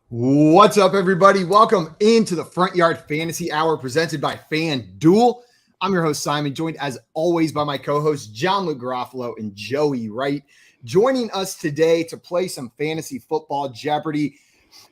What's up, everybody? Welcome into the Front Yard Fantasy Hour presented by FanDuel. I'm your host, Simon, joined as always by my co-hosts, John Luke Garofalo and Joey Wright. Joining us today to play some Fantasy Football Jeopardy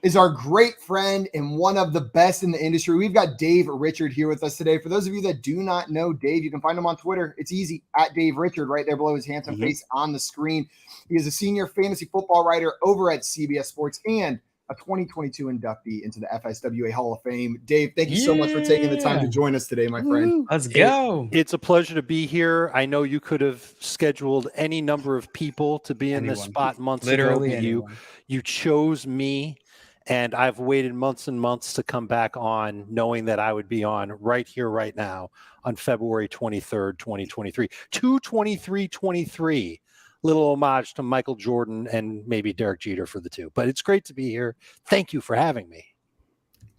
is our great friend and one of the best in the industry. We've got Dave Richard here with us today. For those of you that do not know Dave, you can find him on Twitter. It's easy, at Dave Richard, right there below his handsome face on the screen. He is a senior fantasy football writer over at CBS Sports and a 2022 inductee into the FSWA Hall of Fame. Dave, thank you so much for taking the time to join us today, my friend. Let's go. It's a pleasure to be here. I know you could have scheduled any number of people to be in this spot months ago. You chose me, and I've waited months and months to come back on, knowing that I would be on right here, right now, on February 23rd, 2023. 2/23/23. Little homage to Michael Jordan and maybe Derek Jeter for the two. But it's great to be here. Thank you for having me.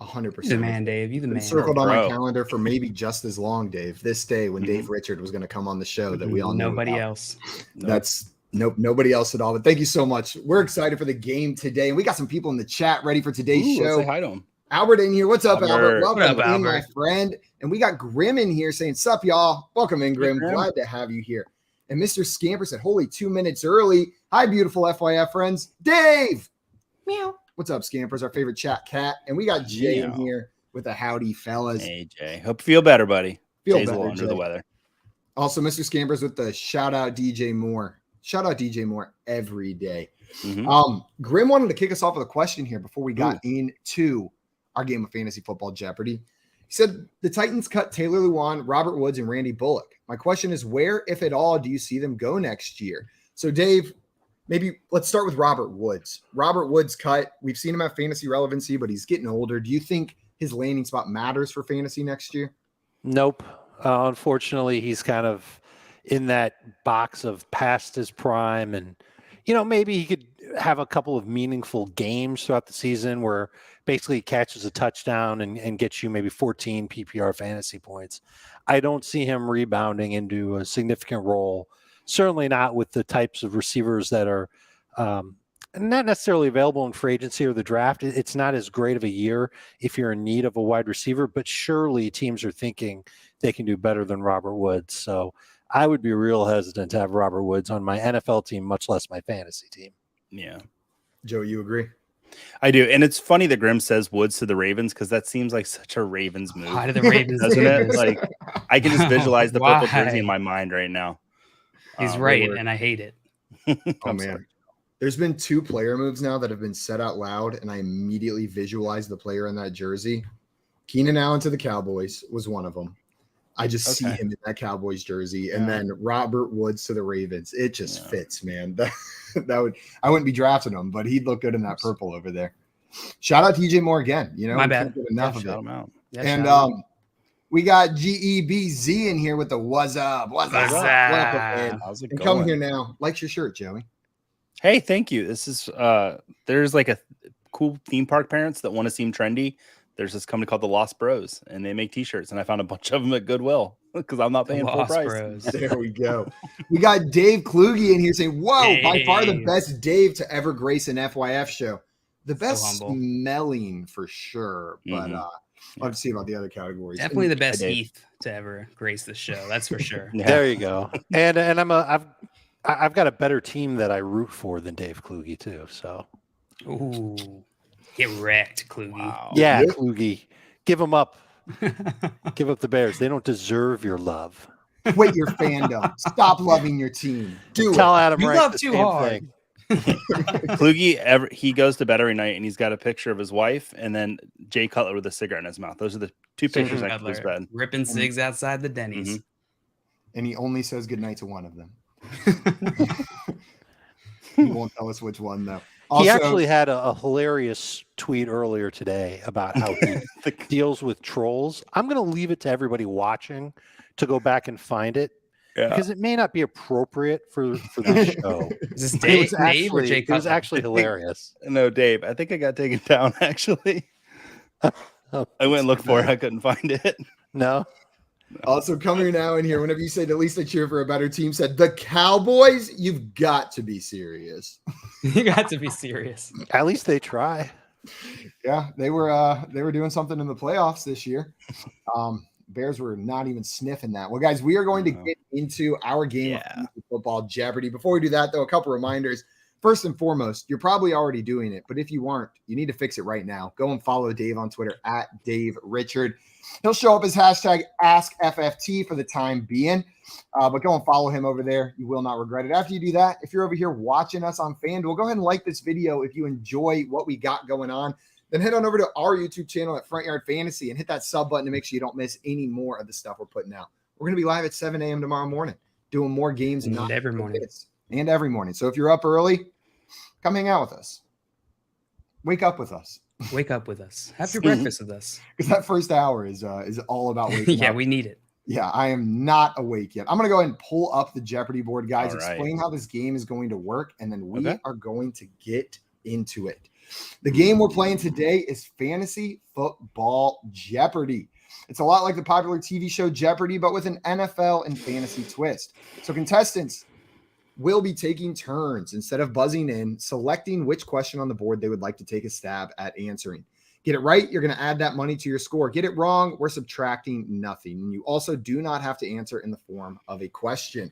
100%. You the man, Dave. You the man. Circled on my calendar for maybe just as long, Dave. This day when Dave Richard was going to come on the show that we all know Nobody about. else. That's nobody else at all. But thank you so much. We're excited for the game today. And we got some people in the chat ready for today's show. Say hi to him. Albert in here. What's up, Albert? Welcome What up, in, Albert? my friend. And we got Grim in here saying, sup, y'all. Welcome in, Grim. Glad to have you here. And Mr. Scamper said, holy 2 minutes early. Hi, beautiful FYF friends. Dave. Meow. What's up, Scampers? Our favorite chat cat. And we got Jay in here with a howdy, fellas. Hey, Jay. Hope you feel better, buddy. Feel Jay's better, a little under Jay. the weather. Also, Mr. Scampers with the shout out DJ Moore. Shout out DJ Moore every day. Grim wanted to kick us off with a question here before we got into our game of Fantasy Football Jeopardy. He said the Titans cut Taylor Lewan, Robert Woods, and Randy Bullock. My question is, where, if at all, do you see them go next year? So, Dave, maybe let's start with Robert Woods. Robert Woods cut. We've seen him have fantasy relevancy, but he's getting older. Do you think his landing spot matters for fantasy next year? Nope. Unfortunately, he's kind of in that box of past his prime. And, maybe he could have a couple of meaningful games throughout the season where basically he catches a touchdown and gets you maybe 14 PPR fantasy points. I don't see him rebounding into a significant role. Certainly not with the types of receivers that are not necessarily available in free agency or the draft. It's not as great of a year if you're in need of a wide receiver, but surely teams are thinking they can do better than Robert Woods. So I would be real hesitant to have Robert Woods on my NFL team, much less my fantasy team. Yeah. Joe, you agree? I do. And it's funny that Grim says Woods to the Ravens because that seems like such a Ravens move. Why do the Ravens doesn't do it? this? Like, I can just visualize the purple Why? jersey in my mind right now. He's right, and I hate it. Oh, man. There's been 2 player moves now that have been said out loud, and I immediately visualized the player in that jersey. Keenan Allen to the Cowboys was one of them. I just see him in that Cowboys jersey. And then Robert Woods to the Ravens. It just fits, man. I wouldn't be drafting him, but he'd look good in that purple over there. Shout out TJ Moore again. My bad. Enough of shout it. him out. And we got GEBZ in here with the what's up. What's up? Man? How's it And going? come here now. Likes your shirt, Joey. Hey, thank you. This is there's like a cool theme park parents that want to seem trendy. There's this company called the Lost Bros, and they make T-shirts, and I found a bunch of them at Goodwill because I'm not paying full price. Bros. There we go. We got Dave Kluge in here saying, whoa, by far the Dave. best Dave to ever grace an FYF show. The best humble. smelling for sure, but I'll have to see about the other categories. Definitely the best Dave. Heath to ever grace the show. That's for sure. Yeah. There you go. And I've got a better team that I root for than Dave Kluge too. So Ooh, get wrecked, Kluge. Wow. yeah, Kluge, give them up. Give up the Bears. They don't deserve your love. Quit your fandom. Stop loving your team. Tell Adam You Rank love the too same hard. thing. Kluge, he goes to bed every night and he's got a picture of his wife and then Jay Cutler with a cigarette in his mouth. Those are the 2 pictures next to his bed. Ripping cigs outside the Denny's. And he only says goodnight to one of them. He won't tell us which one, though. He Also, actually had a hilarious tweet earlier today about how he deals with trolls. I'm going to leave it to everybody watching to go back and find it because it may not be appropriate for this show. Is this It Dave, was Dave or actually, Jay it was Cutler? actually hilarious. No, Dave, I think I got taken down actually. I went and looked for it. I couldn't find it. No? Also coming now in here, whenever you say the least I cheer for a better team, said the Cowboys, you've got to be serious. You got to be serious. At least they try. Yeah, they were doing something in the playoffs this year. Bears were not even sniffing that. Well, guys, we are going to get into our game of Fantasy Football Jeopardy. Before we do that, though, a couple reminders. First and foremost, you're probably already doing it, but if you aren't, you need to fix it right now. Go and follow Dave on Twitter at Dave Richard. He'll show up as hashtag AskFFT for the time being, but go and follow him over there. You will not regret it. After you do that, if you're over here watching us on FanDuel, go ahead and like this video if you enjoy what we got going on. Then head on over to our YouTube channel at Front Yard Fantasy and hit that sub button to make sure you don't miss any more of the stuff we're putting out. We're going to be live at 7 a.m. tomorrow morning, doing more games and every morning. And every morning. So if you're up early, come hang out with us. Wake up with us. Wake up with us. Have your breakfast with us. Because that first hour is all about waking yeah, up. we need it. Yeah, I am not awake yet. I'm going to go ahead and pull up the Jeopardy board, guys, All right. explain how this game is going to work, and then we are going to get into it. The game we're playing today is Fantasy Football Jeopardy. It's a lot like the popular TV show Jeopardy, but with an NFL and fantasy twist. So contestants will be taking turns instead of buzzing in, selecting which question on the board they would like to take a stab at answering. Get it right, you're going to add that money to your score. Get it wrong, we're subtracting nothing. And you also do not have to answer in the form of a question.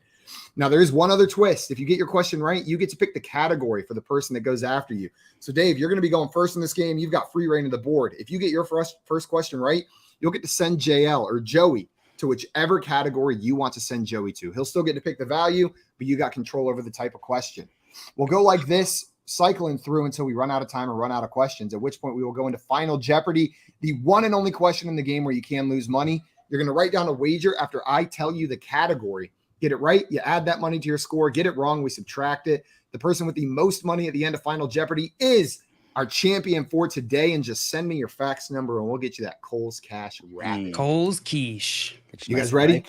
Now, there is one other twist. If you get your question right, you get to pick the category for the person that goes after you. So, Dave, you're going to be going first in this game. You've got free reign of the board. If you get your first question right, you'll get to send JL or Joey to whichever category you want to send Joey to. He'll still get to pick the value, but you got control over the type of question. We'll go like this, cycling through until we run out of time or run out of questions, at which point we will go into Final Jeopardy, the one and only question in the game where you can lose money. You're going to write down a wager after I tell you the category. Get it right, you add that money to your score. Get it wrong, we subtract it. The person with the most money at the end of Final Jeopardy is our champion for today. And just send me your fax number and we'll get you that Kohl's Cash wrap. Kohl's Quiche. You guys ready?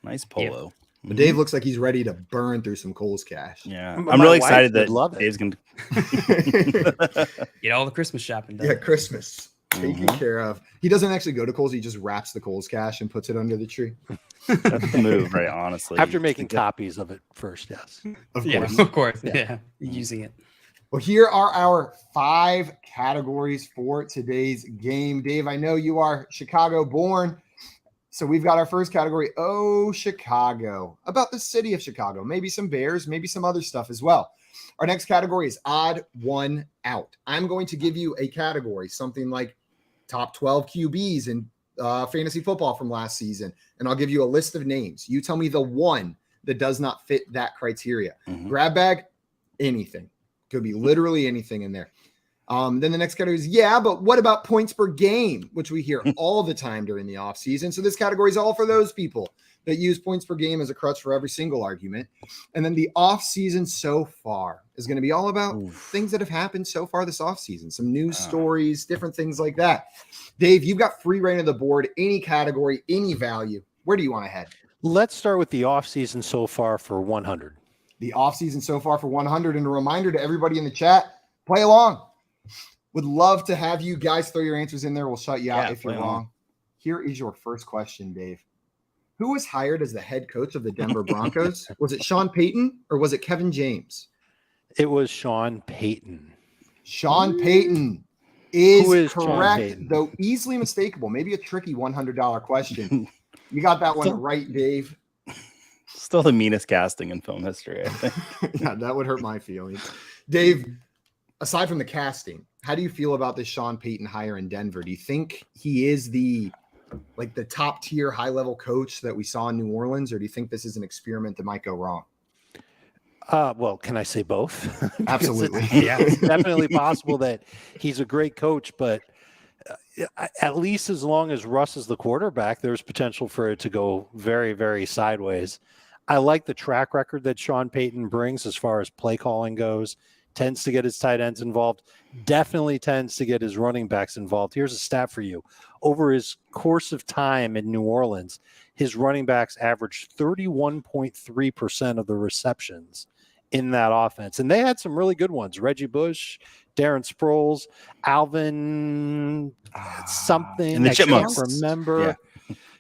Nice polo. Yep. But Dave looks like he's ready to burn through some Kohl's Cash. Yeah, I'm really excited that love Dave's going to get all the Christmas shopping done. Yeah, Christmas taken care of. He doesn't actually go to Kohl's. He just wraps the Kohl's Cash and puts it under the tree. That's the move, right? Honestly, after making copies of it first, yes, of course, yeah. Using it. Well, here are our 5 categories for today's game. Dave, I know you are Chicago born. So we've got our first category, Chicago, about the city of Chicago, maybe some Bears, maybe some other stuff as well. Our next category is odd one out. I'm going to give you a category, something like top 12 QBs in fantasy football from last season, and I'll give you a list of names. You tell me the one that does not fit that criteria. Grab bag, anything. Could be literally anything in there. Then the next category is, but what about points per game, which we hear all the time during the offseason. So this category is all for those people that use points per game as a crutch for every single argument. And then the offseason so far is going to be all about things that have happened so far this offseason, some news stories, different things like that. Dave, you've got free reign of the board, any category, any value. Where do you want to head? Let's start with the offseason so far for 100. The offseason so far for 100. And a reminder to everybody in the chat, play along. Would love to have you guys throw your answers in there. We'll shut you out if you're wrong. Here is your first question, Dave. Who was hired as the head coach of the Denver Broncos? Was it Sean Payton or was it Kevin James? It was Sean Payton. Sean Payton is correct, Sean Payton? Though easily mistakable. Maybe a tricky $100 question. You got that one right, Dave. Still the meanest casting in film history, I think. Yeah, that would hurt my feelings. Dave, aside from the casting, how do you feel about this Sean Payton hire in Denver? Do you think he is the top tier high level coach that we saw in New Orleans, or do you think this is an experiment that might go wrong? Well, can I say both? Absolutely. It's definitely possible that he's a great coach, but at least as long as Russ is the quarterback, there's potential for it to go very, very sideways. I like the track record that Sean Payton brings as far as play calling goes. Tends to get his tight ends involved, definitely tends to get his running backs involved. Here's a stat for you. Over his course of time in New Orleans, his running backs averaged 31.3% of the receptions in that offense. And they had some really good ones. Reggie Bush, Darren Sproles, Alvin something. And the I Chipmunks. can't remember.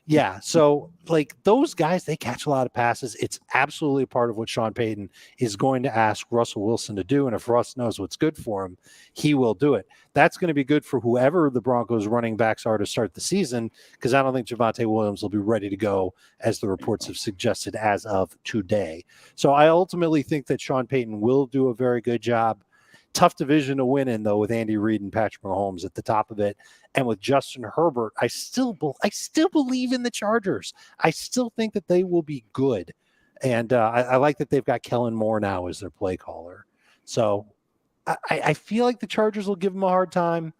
Yeah. So, like, those guys, they catch a lot of passes. It's absolutely part of what Sean Payton is going to ask Russell Wilson to do. And if Russ knows what's good for him, he will do it. That's going to be good for whoever the Broncos running backs are to start the season, because I don't think Javonte Williams will be ready to go, as the reports have suggested, as of today. So I ultimately think that Sean Payton will do a very good job. Tough division to win in, though, with Andy Reid and Patrick Mahomes at the top of it. And with Justin Herbert, I still believe in the Chargers. I still think that they will be good. And I like that they've got Kellen Moore now as their play caller. So I feel like the Chargers will give them a hard time.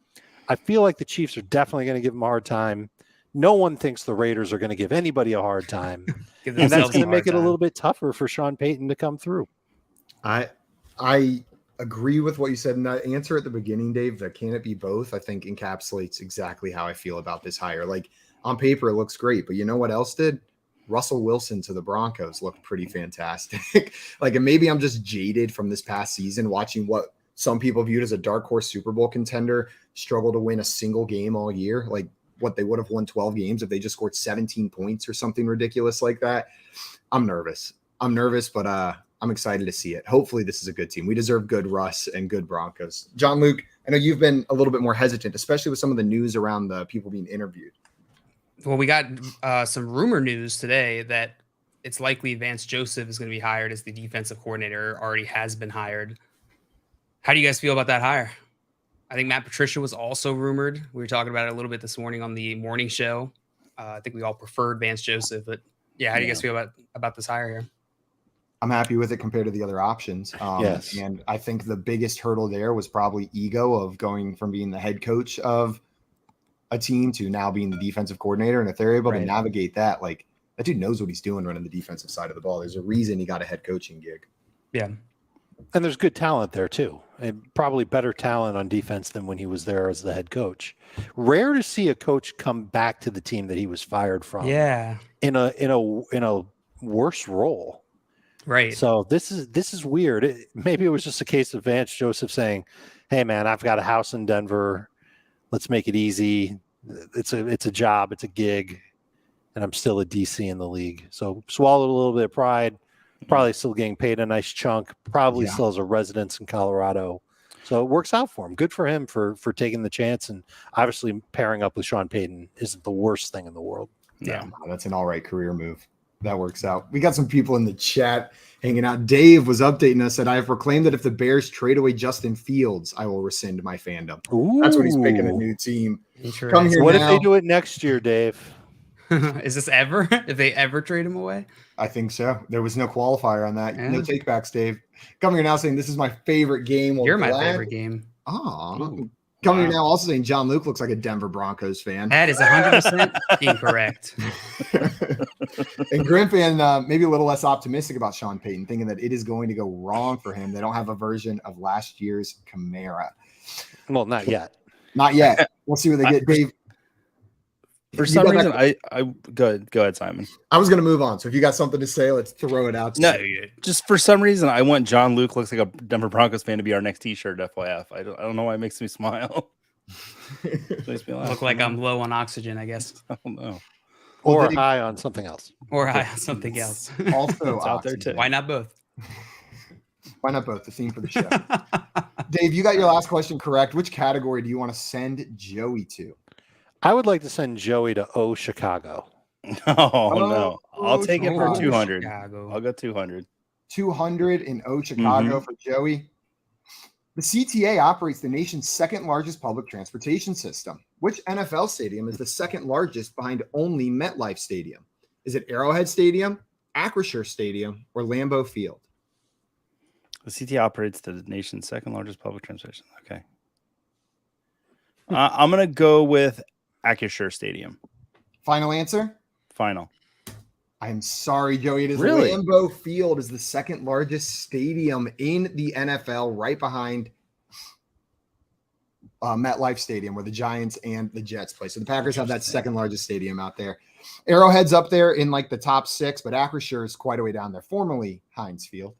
I feel like the Chiefs are definitely going to give them a hard time. No one thinks the Raiders are going to give anybody a hard time. And that's going to make it a little bit tougher for Sean Payton to come through. I agree with what you said in that answer at the beginning, Dave. That can it be both? I think encapsulates exactly how I feel about this hire. Like, on paper, it looks great, but you know what else did? Russell Wilson to the Broncos looked pretty fantastic. Like, and maybe I'm just jaded from this past season, watching what some people viewed as a dark horse Super Bowl contender struggle to win a single game all year. Like, what they would have won 12 games if they just scored 17 points or something ridiculous like that. I'm nervous, but I'm excited to see it. Hopefully this is a good team. We deserve good Russ and good Broncos. John Luke, I know you've been a little bit more hesitant, especially with some of the news around the people being interviewed. Well, we got some rumor news today that it's likely Vance Joseph is going to be hired as the defensive coordinator, already has been hired. How do you guys feel about that hire? I think Matt Patricia was also rumored. We were talking about it a little bit this morning on the morning show. I think we all preferred Vance Joseph, but yeah, how do you guys feel about this hire here? I'm happy with it compared to the other options. Yes. And I think the biggest hurdle there was probably ego of going from being the head coach of a team to now being the defensive coordinator. And if they're able to navigate that, like, that dude knows what he's doing running the defensive side of the ball. There's a reason he got a head coaching gig. Yeah. And there's good talent there too. And probably better talent on defense than when he was there as the head coach. Rare to see a coach come back to the team that he was fired from. Yeah. In a worse role. Right. So this is weird. Maybe it was just a case of Vance Joseph saying, "Hey man, I've got a house in Denver. Let's make it easy. It's a job, it's a gig, and I'm still a DC in the league." So swallowed a little bit of pride. Probably still getting paid a nice chunk. Probably still has a residence in Colorado. So it works out for him. Good for him for taking the chance. And obviously pairing up with Sean Payton isn't the worst thing in the world. Yeah, that's an all right career move. That works out. We got some people in the chat hanging out. Dave was updating us that I have proclaimed that if the Bears trade away Justin Fields, I will rescind my fandom. Ooh. That's when he's picking a new team. Come here what now. If they do it next year, Dave? Is this ever? If they ever trade him away? I think so. There was no qualifier on that. Yeah. No takebacks, Dave. Coming here now saying this is my favorite game. You're my favorite game. Oh. Coming here now also saying John Luke looks like a Denver Broncos fan. That is 100% incorrect. And Grim fan maybe a little less optimistic about Sean Payton, thinking that it is going to go wrong for him. They don't have a version of last year's Camara. Well, not yet. Not yet. We'll see what they get. Dave. For some reason, I go ahead, Simon. I was going to move on. So if you got something to say, let's throw it out. No, just for some reason, I want John Luke looks like a Denver Broncos fan to be our next T-shirt. FYF. I don't know why it makes me smile. Makes me laugh. Look like I'm low on oxygen, I guess. I don't know. Or high on something else. Or high on something else. Also out there too. Why not both? Why not both? The theme for the show. Dave, you got your last question correct. Which category do you want to send Joey to? I would like to send Joey to O Chicago. No. I'll take it for 200. Chicago. I'll go 200. 200 in O Chicago for Joey. The CTA operates the nation's second largest public transportation system. Which NFL stadium is the second largest behind only MetLife Stadium? Is it Arrowhead Stadium, Acrisure Stadium, or Lambeau Field? The CTA operates the nation's second largest public transportation. Okay. I'm going to go with Acrisure Stadium. Final answer? Final. I'm sorry, Joey. It is really? Lambeau Field is the second largest stadium in the NFL, right behind MetLife Stadium, where the Giants and the Jets play. So the Packers have that second largest stadium out there. Arrowhead's up there in like the top 6, but Acrisure is quite a way down there, formerly Heinz Field.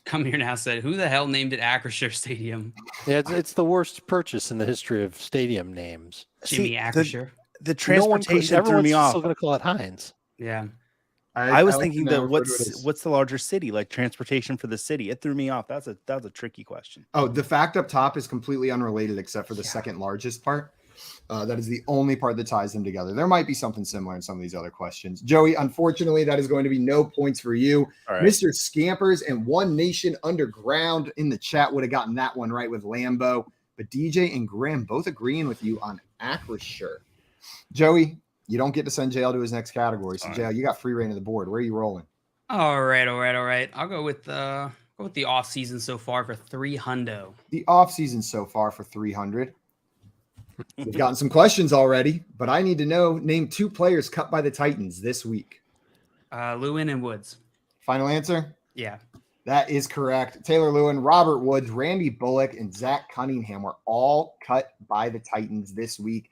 Come here now said, who the hell named it Acrisure Stadium? Yeah, it's the worst purchase in the history of stadium names. Jimmy Acrisure. the transportation threw me off. Still going to call it Heinz. Yeah. I was like thinking to know that what's the larger city, like transportation for the city. It threw me off. That's a tricky question. Oh, the fact up top is completely unrelated except for the second largest part. That is the only part that ties them together. There might be something similar in some of these other questions. Joey, unfortunately, that is going to be no points for you. All right. Mr. Scampers and One Nation Underground in the chat would have gotten that one right with Lambo. But DJ and Grim both agreeing with you on Acrisure. Joey, you don't get to send JL to his next category. So, JL, you got free reign of the board. Where are you rolling? All right. I'll go with the off season so far for $300. The off season so far for 300. We've gotten some questions already, but I need to name 2 players cut by the Titans this week. Lewin and Woods. Final answer? Yeah. That is correct. Taylor Lewin, Robert Woods, Randy Bullock, and Zach Cunningham were all cut by the Titans this week.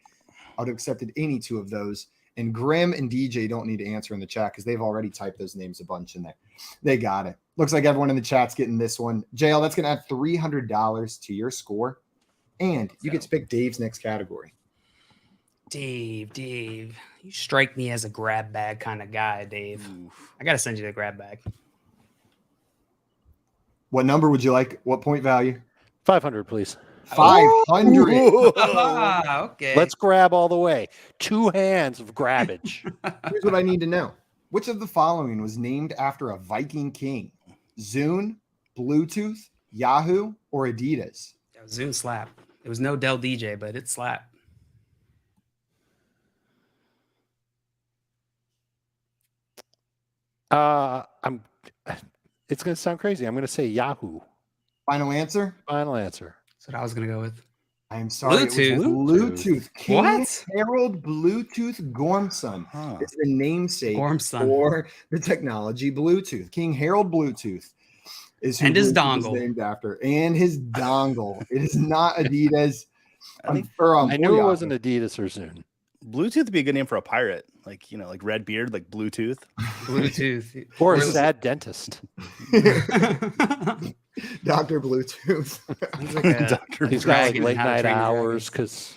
I would have accepted any 2 of those. And Grim and DJ don't need to answer in the chat because they've already typed those names a bunch in there. They got it. Looks like everyone in the chat's getting this one. JL, that's going to add $300 to your score. And you get to pick Dave's next category. Dave, you strike me as a grab bag kind of guy, Dave. Oof. I got to send you the grab bag. What number would you like? What point value? 500, please. 500. Okay. Let's grab all the way. 2 hands of grabbage. Here's what I need to know. Which of the following was named after a Viking king? Zune, Bluetooth, Yahoo, or Adidas? Zune slap. It was no Dell DJ, but it slapped. It's going to sound crazy. I'm going to say Yahoo. Final answer? Final answer. That's what I was going to go with. I am sorry. Bluetooth. It was Bluetooth. King What? Harold Bluetooth Gormson. It's the namesake Gormson. for the technology Bluetooth. King Harold Bluetooth is who And his Bluetooth is dongle. named after. And his dongle. It is not Adidas. I think I knew it wasn't Adidas or Zune. Bluetooth would be a good name for a pirate, like like red beard, like Bluetooth. Bluetooth. Or a sad dentist. Dr. Bluetooth. He's like a Doctor. He's got like Dragon, late How to night Train Your hours because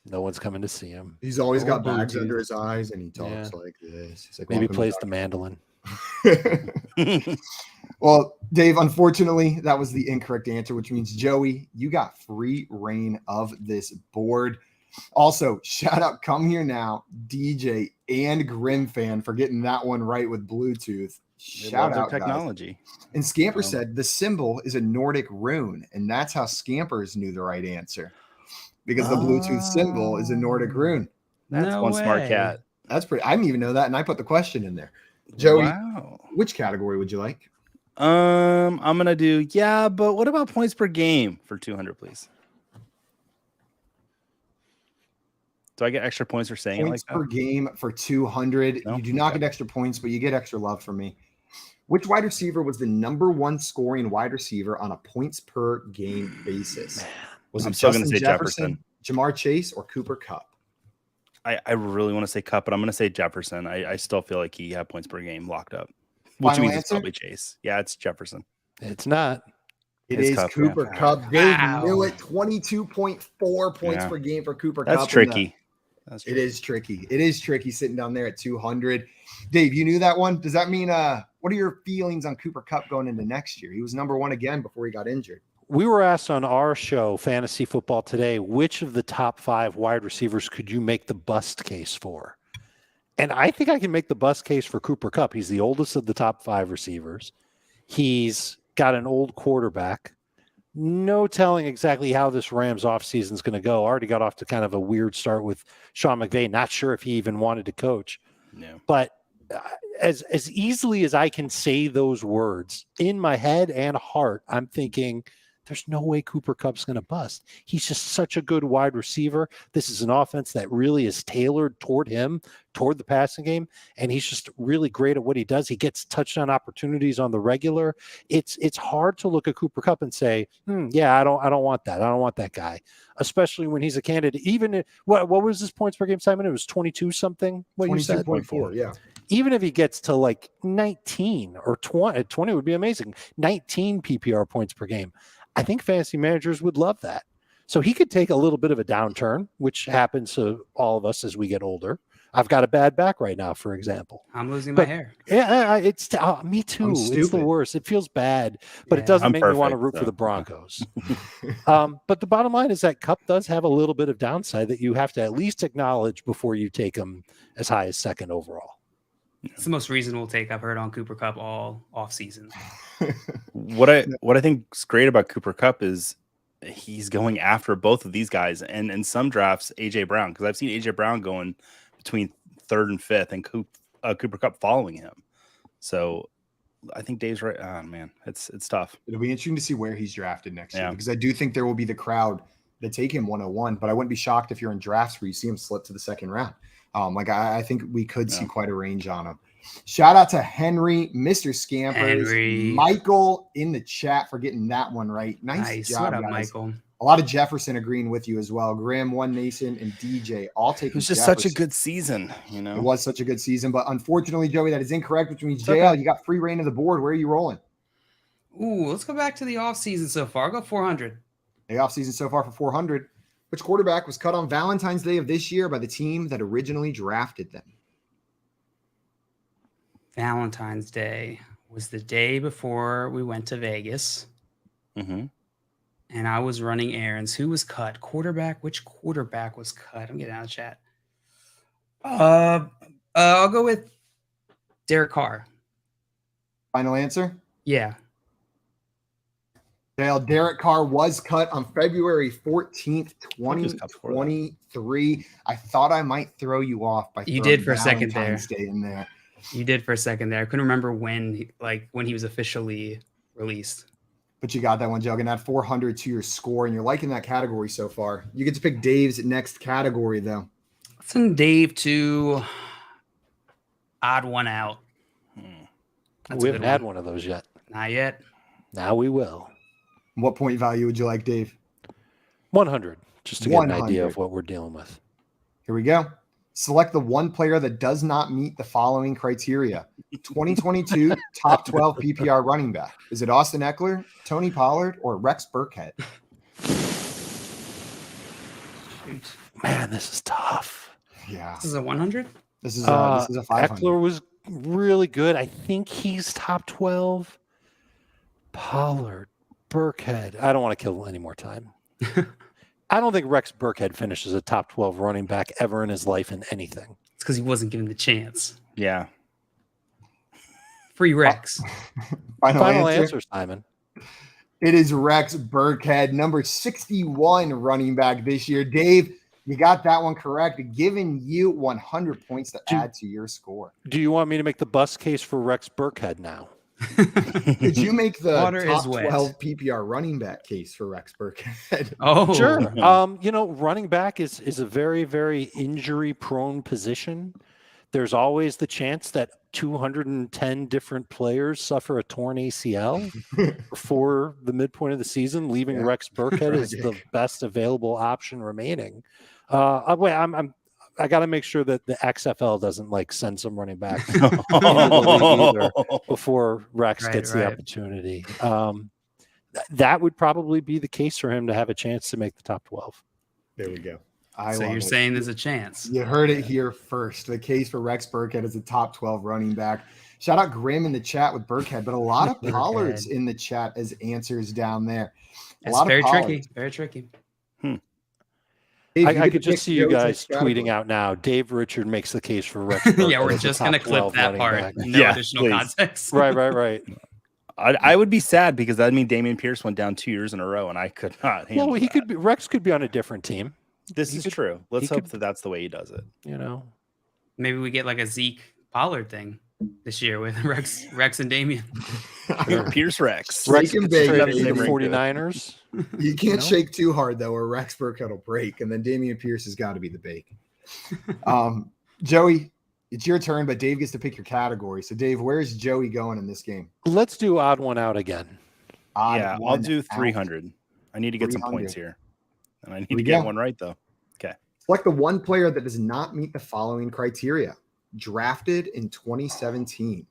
no one's coming to see him. He's always got Old bags Bluetooth. under his eyes and he talks Yeah. like this. He's like, Maybe "Welcome, plays Dr. the mandolin. Well, Dave, unfortunately, that was the incorrect answer, which means Joey, you got free reign of this board. Also, shout out Come Here Now, DJ and Grim Fan for getting that one right with Bluetooth. Shout out, guys. technology. And Scamper Oh. said the symbol is a Nordic rune, and that's how Scampers knew the right answer because the Bluetooth symbol is a Nordic rune. That's No one smart way. cat. That's pretty. I didn't even know that, and I put the question in there. Joey, Wow. which category would you like? I'm gonna do but what about points per game for 200, please? Do I get extra points for saying Points it like per that? game for 200. No? You do not Okay. get extra points, but you get extra love from me. Which wide receiver was the #1 scoring wide receiver on a points per game basis? Was I'm it still gonna Justin say Jefferson, Jamar Chase, or Cooper Kupp? I really want to say Cup, but I'm gonna say Jefferson. I still feel like he had points per game locked up, which Final means it's answer? probably Chase. Yeah, it's Jefferson. It's not. It It's is Kupp, Cooper yeah. Kupp. Dave Wow. knew it. 22.4 points Yeah. per game for Cooper That's Kupp. tricky. That's It is tricky. It is tricky sitting down there at 200. Dave, you knew that one. Does that mean what are your feelings on Cooper Kupp going into next year? He was #1 again before he got injured. We were asked on our show, Fantasy Football Today, which of the top 5 wide receivers could you make the bust case for? And I think I can make the bust case for Cooper Kupp. He's the oldest of the top 5 receivers. He's got an old quarterback. No telling exactly how this Rams offseason is going to go. Already got off to kind of a weird start with Sean McVay. Not sure if he even wanted to coach. Yeah. But as easily as I can say those words, in my head and heart, I'm thinking there's no way Cooper Kupp's going to bust. He's just such a good wide receiver. This is an offense that really is tailored toward him, toward the passing game, and he's just really great at what he does. He gets touchdown opportunities on the regular. It's hard to look at Cooper Kupp and say, I don't want that. I don't want that guy, especially when he's a candidate. Even what was his points per game, Simon? It was 22 something. What you said? 22.4, yeah. Even if he gets to like 19 or 20 would be amazing. 19 PPR points per game. I think fantasy managers would love that. So he could take a little bit of a downturn, which happens to all of us as we get older. I've got a bad back right now, for example. I'm losing my hair. Yeah, it's me too. It's the worst. It feels bad, but it doesn't make me want to root for the Broncos. But the bottom line is that Kupp does have a little bit of downside that you have to at least acknowledge before you take him as high as second overall. It's the most reasonable take I've heard on Cooper Kupp all off season. What I think is great about Cooper Kupp is he's going after both of these guys, and in some drafts, AJ Brown, because I've seen AJ Brown going between 3rd and 5th, and Cooper Kupp following him. So I think Dave's right. Oh man, it's tough. It'll be interesting to see where he's drafted next year, because I do think there will be the crowd that take him 101. But I wouldn't be shocked if you're in drafts where you see him slip to the 2nd round. I think we could see quite a range on him. Shout out to Henry, Mr. Scampers, Michael in the chat for getting that one right. Nice job, what up, guys. Michael. A lot of Jefferson agreeing with you as well. Graham, One Mason, and DJ all taking. It was just Jefferson. such a good season, you know. It was such a good season, but unfortunately, Joey, that is incorrect, which means JL, you got free reign of the board. Where are you rolling? Ooh, let's go back to the offseason so far. I'll go 400. The offseason so far for 400. Which quarterback was cut on Valentine's Day of this year by the team that originally drafted them? Valentine's Day was the day before we went to Vegas. Mm-hmm. And I was running errands. Who was cut? Quarterback? Which quarterback was cut? I'm getting out of chat. I'll go with Derek Carr. Final answer? Yeah. Dale, Derek Carr was cut on February 14th, 2023. I thought I might throw you off by you did for a second there. Day in there. You did for a second there. I couldn't remember when he was officially released. But you got that one, Jug, and add 400 to your score, and you're liking that category so far. You get to pick Dave's next category, though. Send Dave to odd one out. We haven't had one of those yet. Not yet. Now we will. What point value would you like, Dave? 100, just to get an idea of what we're dealing with. Here we go. Select the one player that does not meet the following criteria. 2022 top 12 PPR running back. Is it Austin Eckler, Tony Pollard, or Rex Burkhead? Man, this is tough. Yeah. This is a 100? This is a 500. Eckler was really good. I think he's top 12. Pollard, Burkhead. I don't want to kill any more time. I don't think Rex Burkhead finishes a top 12 running back ever in his life in anything. It's because he wasn't given the chance. Yeah. Free Rex. Final answer, Simon. It is Rex Burkhead, number 61 running back this year. Dave, you got that one correct, giving you 100 points to add to your score. Do you want me to make the bus case for Rex Burkhead now? Did you make the Water top is wet. 12 PPR running back case for Rex Burkhead? Oh, sure. Running back is a very, very injury-prone position. There's always the chance that 210 different players suffer a torn ACL before the midpoint of the season, leaving Rex Burkhead as the best available option remaining. I got to make sure that the XFL doesn't send some running back before Rex gets the opportunity. That would probably be the case for him to have a chance to make the top 12. There we go. So you're saying there's a chance. You heard it here first. The case for Rex Burkhead is a top 12 running back. Shout out Graham in the chat with Burkhead, but a lot of Pollards in the chat as answers down there. That's very tricky. Very tricky. I could just see you guys tweeting out now. Dave Richard makes the case for Rex Burkhead. Yeah, we're just going to clip that part. Back. No additional context. Right. I would be sad because that would mean Damian Pierce went down 2 years in a row, and I could not handle that. Rex could be on a different team. This is true. Let's hope that that's the way he does it. Maybe we get a Zeke Pollard thing this year with Rex and Damian. Pierce Rex. Rex can bake the 49ers. You can't shake too hard, though, or Rex Burkhead will break, and then Damian Pierce has got to be the bake. Joey, it's your turn, but Dave gets to pick your category. So, Dave, where's Joey going in this game? Let's do odd one out again. I'll do 300. I need to get some points here. And I need to get one right, though. Okay. Select the one player that does not meet the following criteria. Drafted in 2017.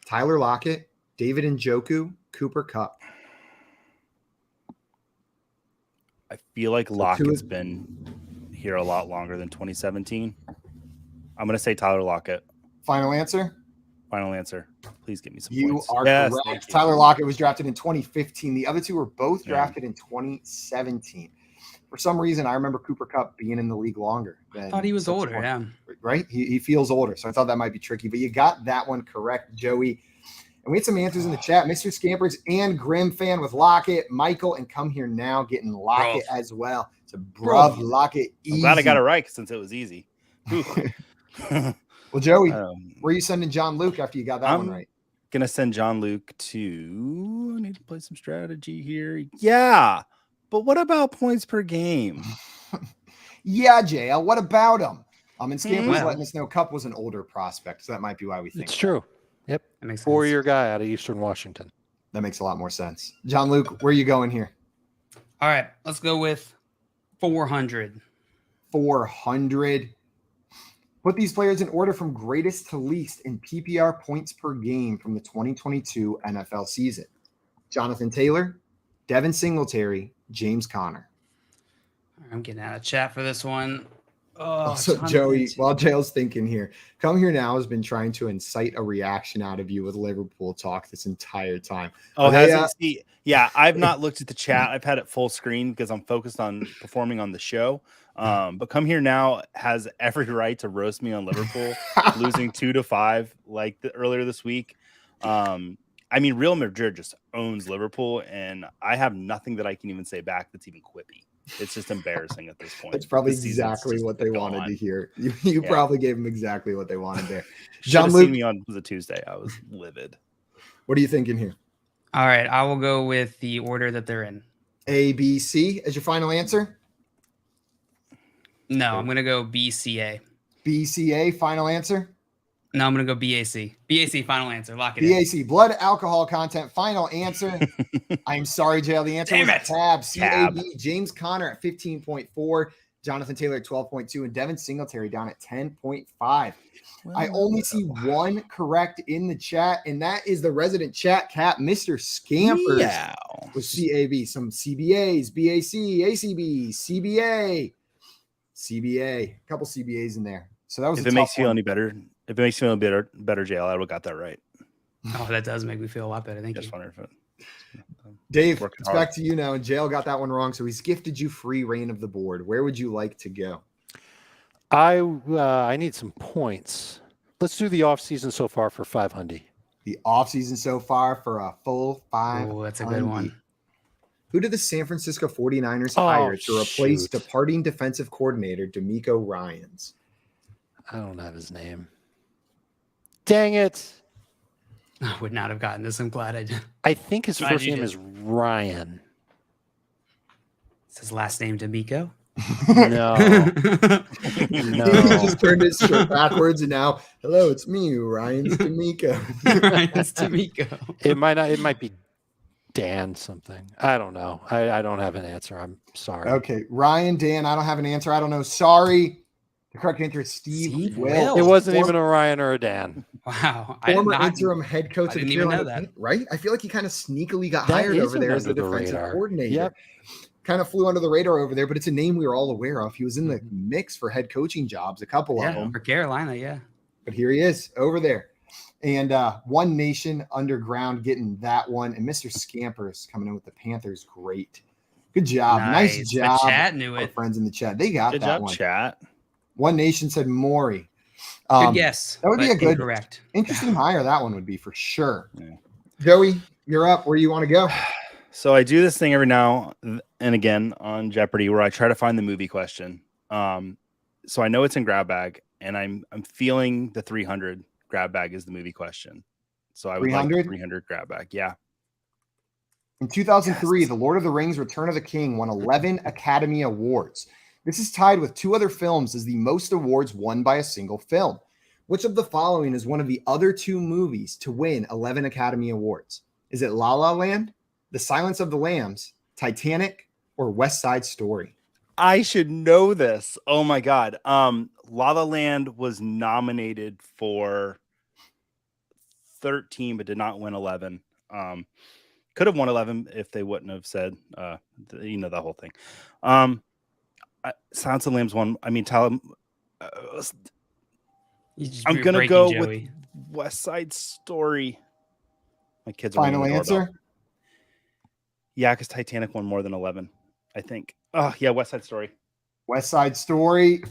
Tyler Lockett, David Njoku, Cooper Kupp. I feel like So Lockett's been here a lot longer than 2017. I'm going to say Tyler Lockett. Final answer? Final answer. Please give me some You points. are Yes, correct. thank you. Tyler Lockett was drafted in 2015. The other two were both Yeah. drafted in 2017. For some reason, I remember Cooper Kupp being in the league longer. I thought he was older, yeah. Right? He feels older, so I thought that might be tricky. But you got that one correct, Joey. And we had some answers in the chat. Mr. Scampers and Grim fan with Lockett, Michael, and Come Here Now getting Lockett as well. So, bruv, Lockett easy. I'm glad I got it right since it was easy. Well, Joey, where are you sending John Luke after you got that one right? Gonna send John Luke to. I need to play some strategy here. Yeah, but what about points per game? Yeah, JL. What about him? And Scampers Well. letting us know Kupp was an older prospect, so that might be why we think It's true. Yep. That makes sense. 4-year guy out of Eastern Washington. That makes a lot more sense. John Luke, where are you going here? All right, let's go with 400. 400. Put these players in order from greatest to least in PPR points per game from the 2022 NFL season. Jonathan Taylor, Devin Singletary, James Conner. I'm getting out of chat for this one. Oh, Also, Joey, while Jail's thinking here, Come Here Now has been trying to incite a reaction out of you with Liverpool talk this entire time. Oh, has it? Yeah, I've not looked at the chat. I've had it full screen because I'm focused on performing on the show. But Come Here Now has every right to roast me on Liverpool losing 2-5 earlier this week. I mean, Real Madrid just owns Liverpool, and I have nothing that I can even say back that's even quippy. It's just embarrassing at this point. That's probably exactly what they wanted to hear. You probably gave them exactly what they wanted there. John Luke, seen me on the Tuesday. I was livid. What are you thinking here? All right, I will go with the order that they're in. A, B, C as your final answer? No, I'm going to go BCA. BCA, final answer? No, I'm going to go BAC. BAC, final answer. Lock it in. BAC, blood alcohol content, final answer. I'm sorry, JL. The answer was Tab. CAB. James Conner at 15.4, Jonathan Taylor at 12.2, and Devin Singletary down at 10.5. I only see one correct in the chat, and that is the resident chat cat, Mr. Scampers. Yeah. With CAB, some CBAs, BAC, ACB, CBA, a couple CBAs in there. So that was if it makes you feel any better. If it makes you feel better, JL, I would have got that right. Oh, that does make me feel a lot better. Thank you. Wonder if it, Dave, it's back to you now. And JL got that one wrong, so he's gifted you free reign of the board. Where would you like to go? I need some points. Let's do the offseason so far for 500. The offseason so far for a full 500. Oh, that's a good one. Who did the San Francisco 49ers hire to replace departing defensive coordinator DeMeco Ryans? I don't have his name. Dang it. I would not have gotten this. I'm glad I did. I think his first name is Ryan. Is his last name D'Amico? No. He just turned his shirt backwards and now, hello, it's me, Ryan's D'Amico. Ryan's D'Amico. It might be Dan something. I don't know. I don't have an answer. I'm sorry. Okay. Ryan, Dan, I don't have an answer. I don't know. Sorry. The correct answer is Steve Wilks. It wasn't even a Ryan or a Dan. Wow. Former interim head coach of the Carolina Panthers, right? I feel like he kind of sneakily got hired over there as the defensive coordinator. Yep. Kind of flew under the radar over there, but it's a name we were all aware of. He was in the mix for head coaching jobs, a couple of them. For Carolina, yeah. But here he is over there. And One Nation Underground getting that one. And Mr. Scampers coming in with the Panthers. Great. Good job. Nice job. The chat knew it. Our friends in the chat. They got good that job, one. Chat. One Nation said Maury. Good guess. That would be a good, correct. Interesting hire. That one would be for sure. Yeah. Joey, you're up. Where you want to go? So I do this thing every now and again on Jeopardy where I try to find the movie question. So I know it's in grab bag, and I'm feeling the 300 grab bag is the movie question. So I would 300? Like 300 grab bag. Yeah. In 2003, The Lord of the Rings: Return of the King won 11 Academy Awards. This is tied with 2 other films as the most awards won by a single film. Which of the following is one of the other 2 movies to win 11 Academy Awards? Is it La La Land, The Silence of the Lambs, Titanic, or West Side Story? I should know this. Oh my God. La La Land was nominated for 13, but did not win 11. Could have won 11 if they wouldn't have said, the whole thing. Silence of the Lambs won. I mean, I'm gonna go with West Side Story. My kids are Final answer. Yeah, because Titanic won more than 11, I think. Oh yeah, West Side Story. West Side Story.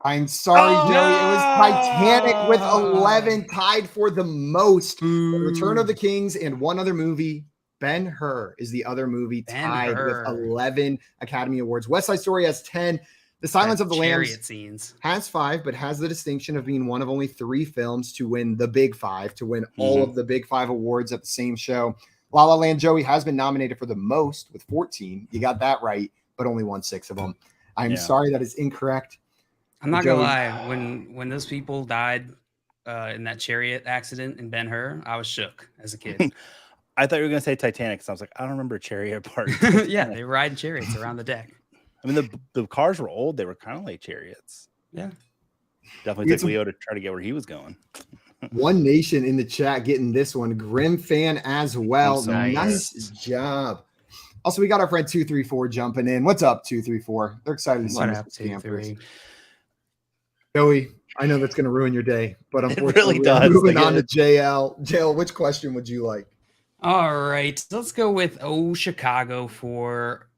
I'm sorry, Joey. It was Titanic with 11, tied for the most. Return of the Kings and one other movie. Ben-Hur is the other movie tied with 11 Academy Awards. West Side Story has 10. The Silence of the Lambs has 5, but has the distinction of being one of only 3 films to win the Big 5, to win all of the Big 5 awards at the same show. La La Land, Joey, has been nominated for the most with 14. You got that right, but only won 6 of them. I'm sorry that is incorrect. I'm not going to lie. When those people died in that chariot accident in Ben-Hur, I was shook as a kid. I thought you were going to say Titanic, so I was like, I don't remember a chariot part. Yeah, they were riding chariots around the deck. I mean, the cars were old. They were kind of like chariots. Yeah. Definitely took Leo to try to get where he was going. One Nation in the chat getting this one. Grim fan as well. Nice job. Also, we got our friend 234 jumping in. What's up, 234? They're excited to see us campers. Joey, I know that's going to ruin your day, but unfortunately, it really does. Moving on to JL. JL, which question would you like? All right, let's go with Chicago for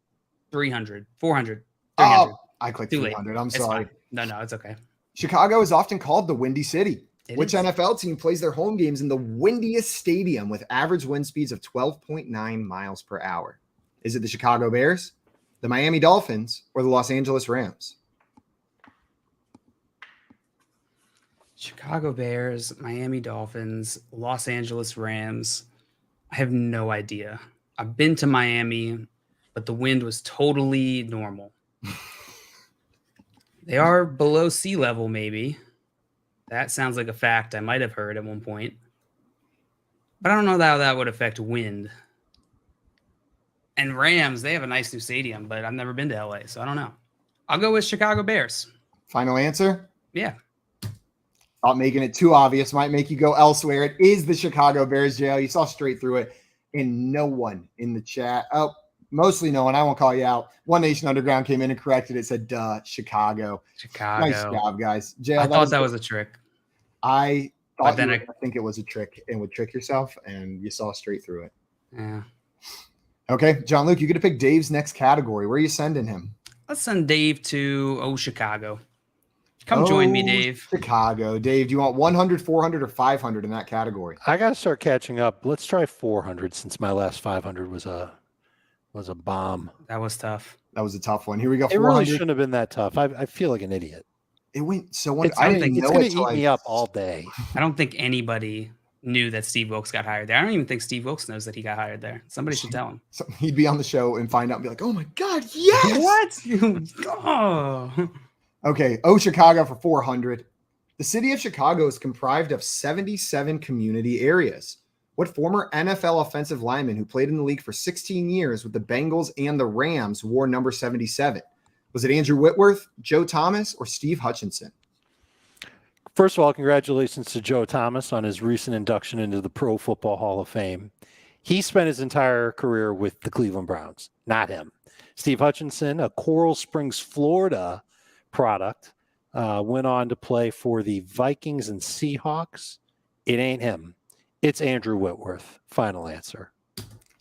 300, 400, 300. Oh, I clicked 300. I'm sorry. No, it's okay. Chicago is often called the Windy City. Which NFL team plays their home games in the windiest stadium with average wind speeds of 12.9 miles per hour? Is it the Chicago Bears, the Miami Dolphins, or the Los Angeles Rams? Chicago Bears, Miami Dolphins, Los Angeles Rams. I have no idea. I've been to Miami, but the wind was totally normal. They are below sea level, maybe. That sounds like a fact I might have heard at one point. But I don't know how that would affect wind. And Rams, they have a nice new stadium, but I've never been to LA, so I don't know. I'll go with Chicago Bears. Final answer? Yeah. Not making it too obvious might make you go elsewhere. It is the Chicago Bears, JL. You saw straight through it. And no one in the chat. Oh, mostly no one. I won't call you out. One Nation Underground came in and corrected it. Said, Chicago. Nice job, guys. JL, I thought that was a trick. I think it was a trick and would trick yourself, and you saw straight through it. Yeah. Okay, John Luke, you get to pick Dave's next category. Where are you sending him? Let's send Dave to Chicago. Come join me, Dave. Chicago. Dave, do you want 100, 400, or 500 in that category? I got to start catching up. Let's try 400 since my last 500 was a bomb. That was tough. That was a tough one. Here we go. It really shouldn't have been that tough. I feel like an idiot. It went so. It's going to eat me up all day. I don't think anybody knew that Steve Wilkes got hired there. I don't even think Steve Wilkes knows that he got hired there. Somebody should tell him. So he'd be on the show and find out and be like, "Oh my God, yes!" What? Oh. Okay, Chicago for 400. The city of Chicago is comprised of 77 community areas. What former NFL offensive lineman who played in the league for 16 years with the Bengals and the Rams wore number 77? Was it Andrew Whitworth, Joe Thomas, or Steve Hutchinson? First of all, congratulations to Joe Thomas on his recent induction into the Pro Football Hall of Fame. He spent his entire career with the Cleveland Browns, not him. Steve Hutchinson, a Coral Springs, Florida product, went on to play for the Vikings and Seahawks. It ain't him. It's Andrew Whitworth. Final answer.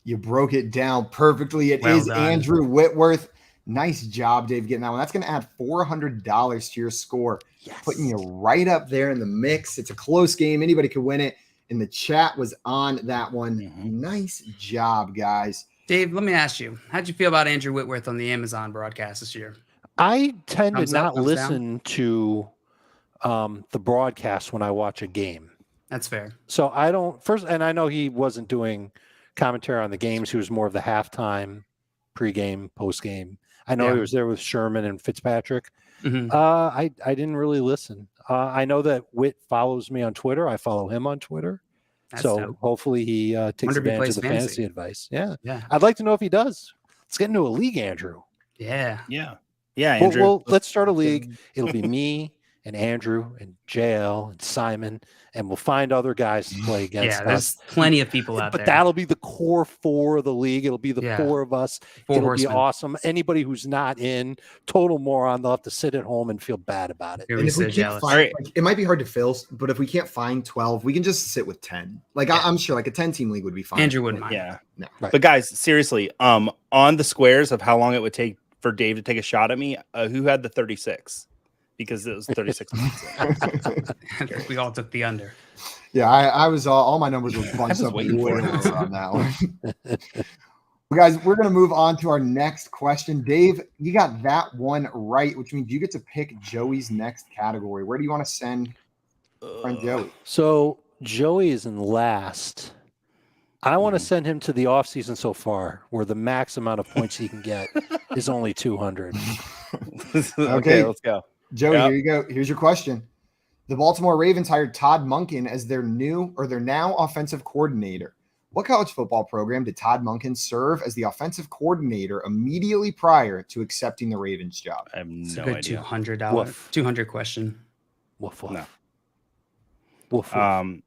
You broke it down perfectly. It is Andrew Whitworth. Nice job, Dave, getting that one. That's going to add $400 to your score, putting you right up there in the mix. It's a close game. Anybody could win it. And the chat was on that one. Mm-hmm. Nice job, guys. Dave, let me ask you, how'd you feel about Andrew Whitworth on the Amazon broadcast this year? I tend to not listen to the broadcast when I watch a game. That's fair. So I don't and I know he wasn't doing commentary on the games. He was more of the halftime, pregame, postgame. I know he was there with Sherman and Fitzpatrick. Mm-hmm. I didn't really listen. I know that Whit follows me on Twitter. I follow him on Twitter. That's dope. Hopefully he takes advantage of the fantasy advice. Yeah. I'd like to know if he does. Let's get into a league, Andrew. Yeah. Andrew. Well, let's start a league. It'll be me and Andrew and JL and Simon, and we'll find other guys to play against Yeah, there's us. plenty of people out But there. that'll be the core 4 of the league. It'll be the 4 of us. Four It'll horsemen. be awesome. Anybody who's not in, total moron, they'll have to sit at home and feel bad about it. You're And if we so can't jealous. find, like, it might be hard to fill, but if we can't find 12, we can just sit with 10. Like, Yeah. I'm sure like a 10-team league would be fine. Andrew wouldn't mind. Yeah. No. Right. But guys, seriously, on the squares of how long it would take for Dave to take a shot at me, who had the 36? Because it was 36 minutes. We all took the under. Yeah, I was all my numbers were bunched was up waiting way for it. lower on that one. Well, guys, we're going to move on to our next question. Dave, you got that one right, which means you get to pick Joey's next category. Where do you want to send friend Joey? So Joey is in last. I want to send him to the offseason so far, where the max amount of points he can get is only 200. Okay, let's go. Joey, Yep. Here you go. Here's your question. The Baltimore Ravens hired Todd Monken as their now offensive coordinator. What college football program did Todd Monken serve as the offensive coordinator immediately prior to accepting the Ravens job? I have It's no a good idea. $200 Woof. 200 question. Woof, woof. No. Woof, woof.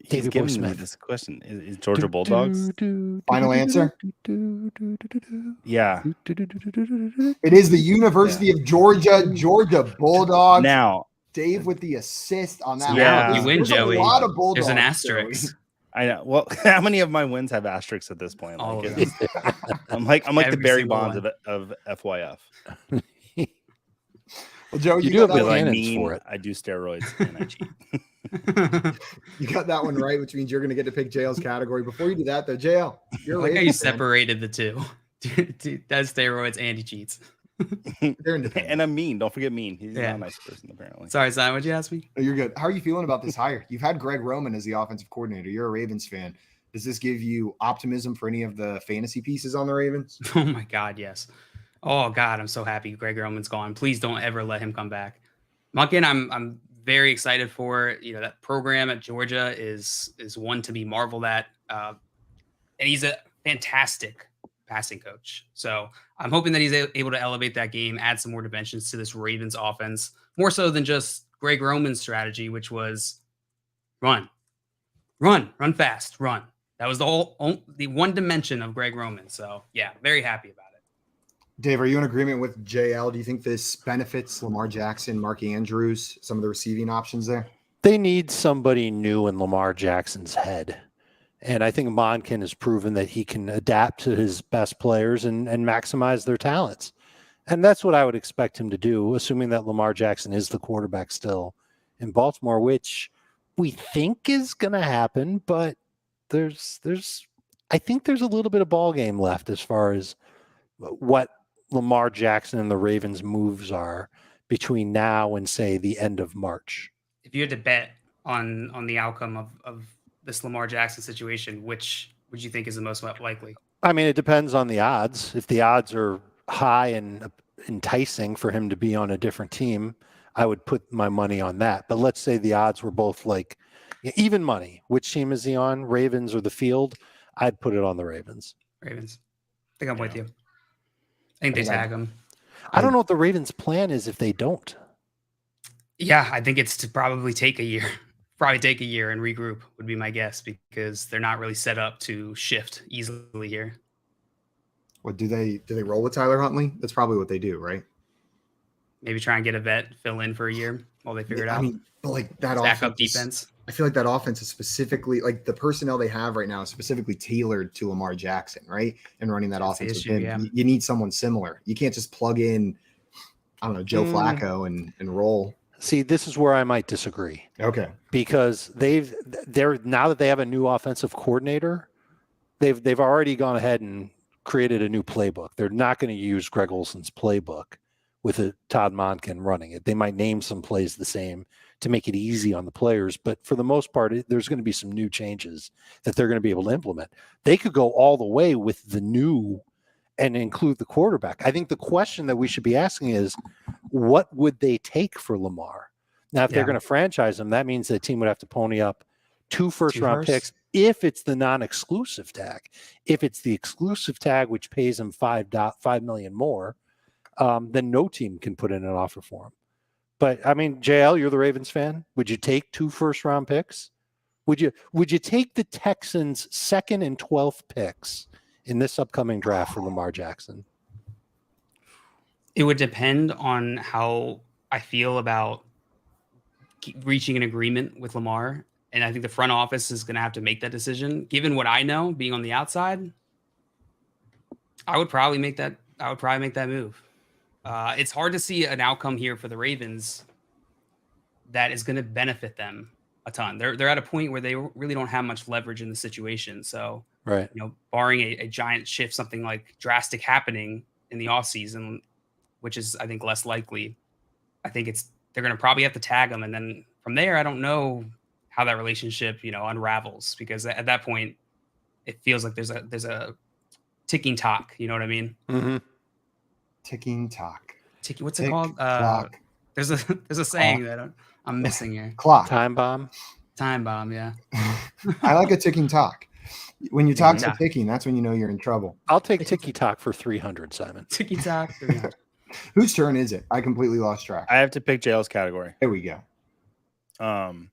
He's Davey Boy giving me Smith. this question. Is Georgia Bulldogs? Final answer? Yeah. It is the University of Georgia Bulldogs. Now, Dave with the assist on that. Yeah. one. You win, There's Joey. A lot of Bulldogs. There's an Joey. asterisk. I know. Well, how many of my wins have asterisks at this point? All Like, of it's- I'm like the Every Barry single Bonds one. of FYF. Well, Joe, You you, do got have that the one, cannons for it. I do steroids and I cheat. you got that one right, which means you're going to get to pick JL's category. Before you do that, though, JL, you're a I like how you Ravens fan. separated the two. That's steroids and he cheats. They're independent. And I'm mean. Don't forget mean. He's Yeah. not a nice person, apparently. Sorry, Simon, what'd you ask me? No, you're good. How are you feeling about this hire? You've had Greg Roman as the offensive coordinator. You're a Ravens fan. Does this give you optimism for any of the fantasy pieces on the Ravens? Oh my God, yes. Oh God, I'm so happy Greg Roman's gone. Please don't ever let him come back. Monken, I'm very excited for. You know, that program at Georgia is one to be marveled at. And he's a fantastic passing coach. So I'm hoping that he's able to elevate that game, add some more dimensions to this Ravens offense, more so than just Greg Roman's strategy, which was run fast, run. That was the one dimension of Greg Roman. So yeah, very happy about it. Dave, are you in agreement with JL? Do you think this benefits Lamar Jackson, Mark Andrews, some of the receiving options there? They need somebody new in Lamar Jackson's head. And I think Monken has proven that he can adapt to his best players and maximize their talents. And that's what I would expect him to do, assuming that Lamar Jackson is the quarterback still in Baltimore, which we think is going to happen. But I think there's a little bit of ball game left as far as what Lamar Jackson and the Ravens moves are between now and, say, the end of March. If you had to bet on the outcome of this Lamar Jackson situation, which would you think is the most likely? I mean, it depends on the odds. If the odds are high and enticing for him to be on a different team, I would put my money on that. But let's say the odds were both like even money. Which team is he on, Ravens or the field? I'd put it on the Ravens. Ravens. I think I'm with you. I think they tag him. I don't know what the Ravens' plan is if they don't. Yeah, I think it's to probably take a year. Probably take a year and regroup would be my guess, because they're not really set up to shift easily here. What do they roll with Tyler Huntley? That's probably what they do, right? Maybe try and get a vet, fill in for a year while they figure it out. I mean, but like that Stack up offense, defense. I feel like that offense is specifically like the personnel they have right now is specifically tailored to Lamar Jackson, right? And running that That's the offense issue, with him. yeah. You need someone similar. You can't just plug in, I don't know, Joe Flacco and roll. See, this is where I might disagree. Okay. Because they're now that they have a new offensive coordinator, they've already gone ahead and created a new playbook. They're not going to use Greg Olson's playbook with a Todd Monken running it. They might name some plays the same to make it easy on the players, but for the most part, there's going to be some new changes that they're going to be able to implement. They could go all the way with the new and include the quarterback. I think the question that we should be asking is, what would they take for Lamar? Now, if they're going to franchise him, that means the team would have to pony up 2 first-round picks if it's the non-exclusive tag. If it's the exclusive tag, which pays him $5 million more, then no team can put in an offer for him. But I mean, JL, you're the Ravens fan. Would you take 2 first-round picks? Would you take the Texans' 2nd and 12th picks in this upcoming draft for Lamar Jackson? It would depend on how I feel about reaching an agreement with Lamar. And I think the front office is going to have to make that decision. Given what I know, being on the outside, I would probably make that move. It's hard to see an outcome here for the Ravens that is going to benefit them a ton. They're at a point where they really don't have much leverage in the situation. So, right, barring a giant shift, something like drastic happening in the offseason, which is, I think, less likely, I think they're going to probably have to tag them. And then from there, I don't know how that relationship, unravels, because at that point it feels like there's a ticking tock. You know what I mean? Mm-hmm. Ticking tock. What's it called? Clock. There's a saying that I'm missing here. Clock. Time bomb. Time bomb. Yeah. I like a ticking tock. When you talk to ticking, that's when you know you're in trouble. I'll take Tiki Talk for 300, Simon. Tiki Talk. 300. Whose turn is it? I completely lost track. I have to pick JL's category. There we go. I'm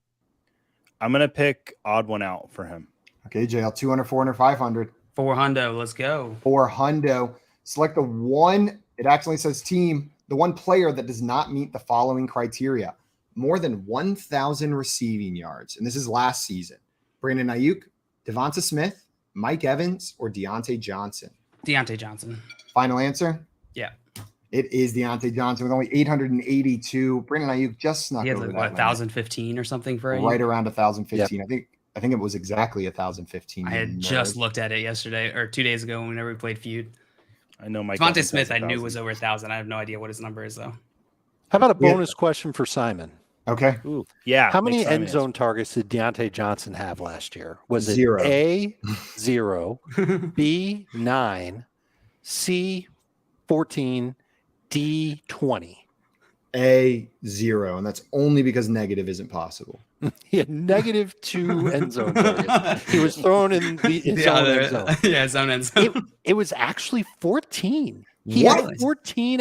going to pick odd one out for him. Okay, JL, 200, 400, 500. 400. Let's go. 400. Select the one, it actually says team, the one player that does not meet the following criteria. More than 1,000 receiving yards. And this is last season. Brandon Ayuk, Devonta Smith, Mike Evans, or Deontay Johnson? Deontay Johnson. Final answer? Yeah. It is Deontay Johnson with only 882. Brandon Ayuk just snuck He had over like, that. 1,015 or something for right around 1,015. Yep. I think it was exactly 1,015. I had just looked at it yesterday or 2 days ago whenever we played Feud. I know Mike Devonta Evans Smith, has I knew 1,000. was over 1,000. I have no idea what his number is though. How about a bonus question for Simon? Okay. Ooh, yeah. How many makes Simon end zone targets did Deontay Johnson have last year? Was it 0. A, 0, B, 9, C, 14, D, 20? A, 0. And that's only because negative isn't possible. He had -2 end zone targets. He was thrown in his own end zone. Yeah, his own end zone. It was actually 14. He What? had 14.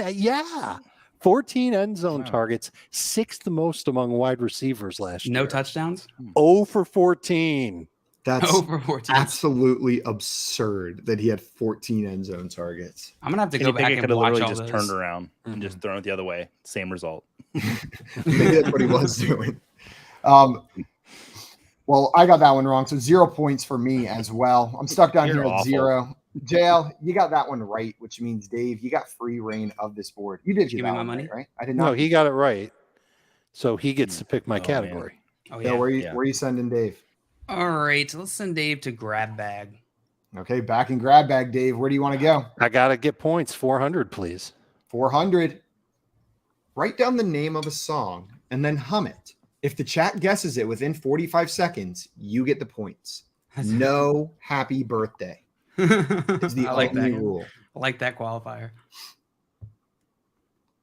14 end zone targets, 6th most among wide receivers last year. No touchdowns? 0 for 14. That's Over 14. absolutely absurd that he had 14 end zone targets. I'm going to have to And go you think back it and could have watch literally all just those. turned around and just thrown it the other way. Same result. Maybe that's what he was doing. Well, I got that one wrong. So 0 points for me as well. I'm stuck down You're here at awful. 0. JL, you got that one right, which means Dave, you got free reign of this board. You did Give get me that my one money? right? I did No, not. he got it right. So he gets to pick my Oh, man. category. Oh, So yeah. where Yeah. are you sending Dave? All right. Let's send Dave to grab bag. Okay, back in grab bag, Dave. Where do you want to go? I got to get points. 400, please. 400. Write down the name of a song and then hum it. If the chat guesses it within 45 seconds, you get the points. No happy birthday. It's the I like only that. rule. I like that qualifier.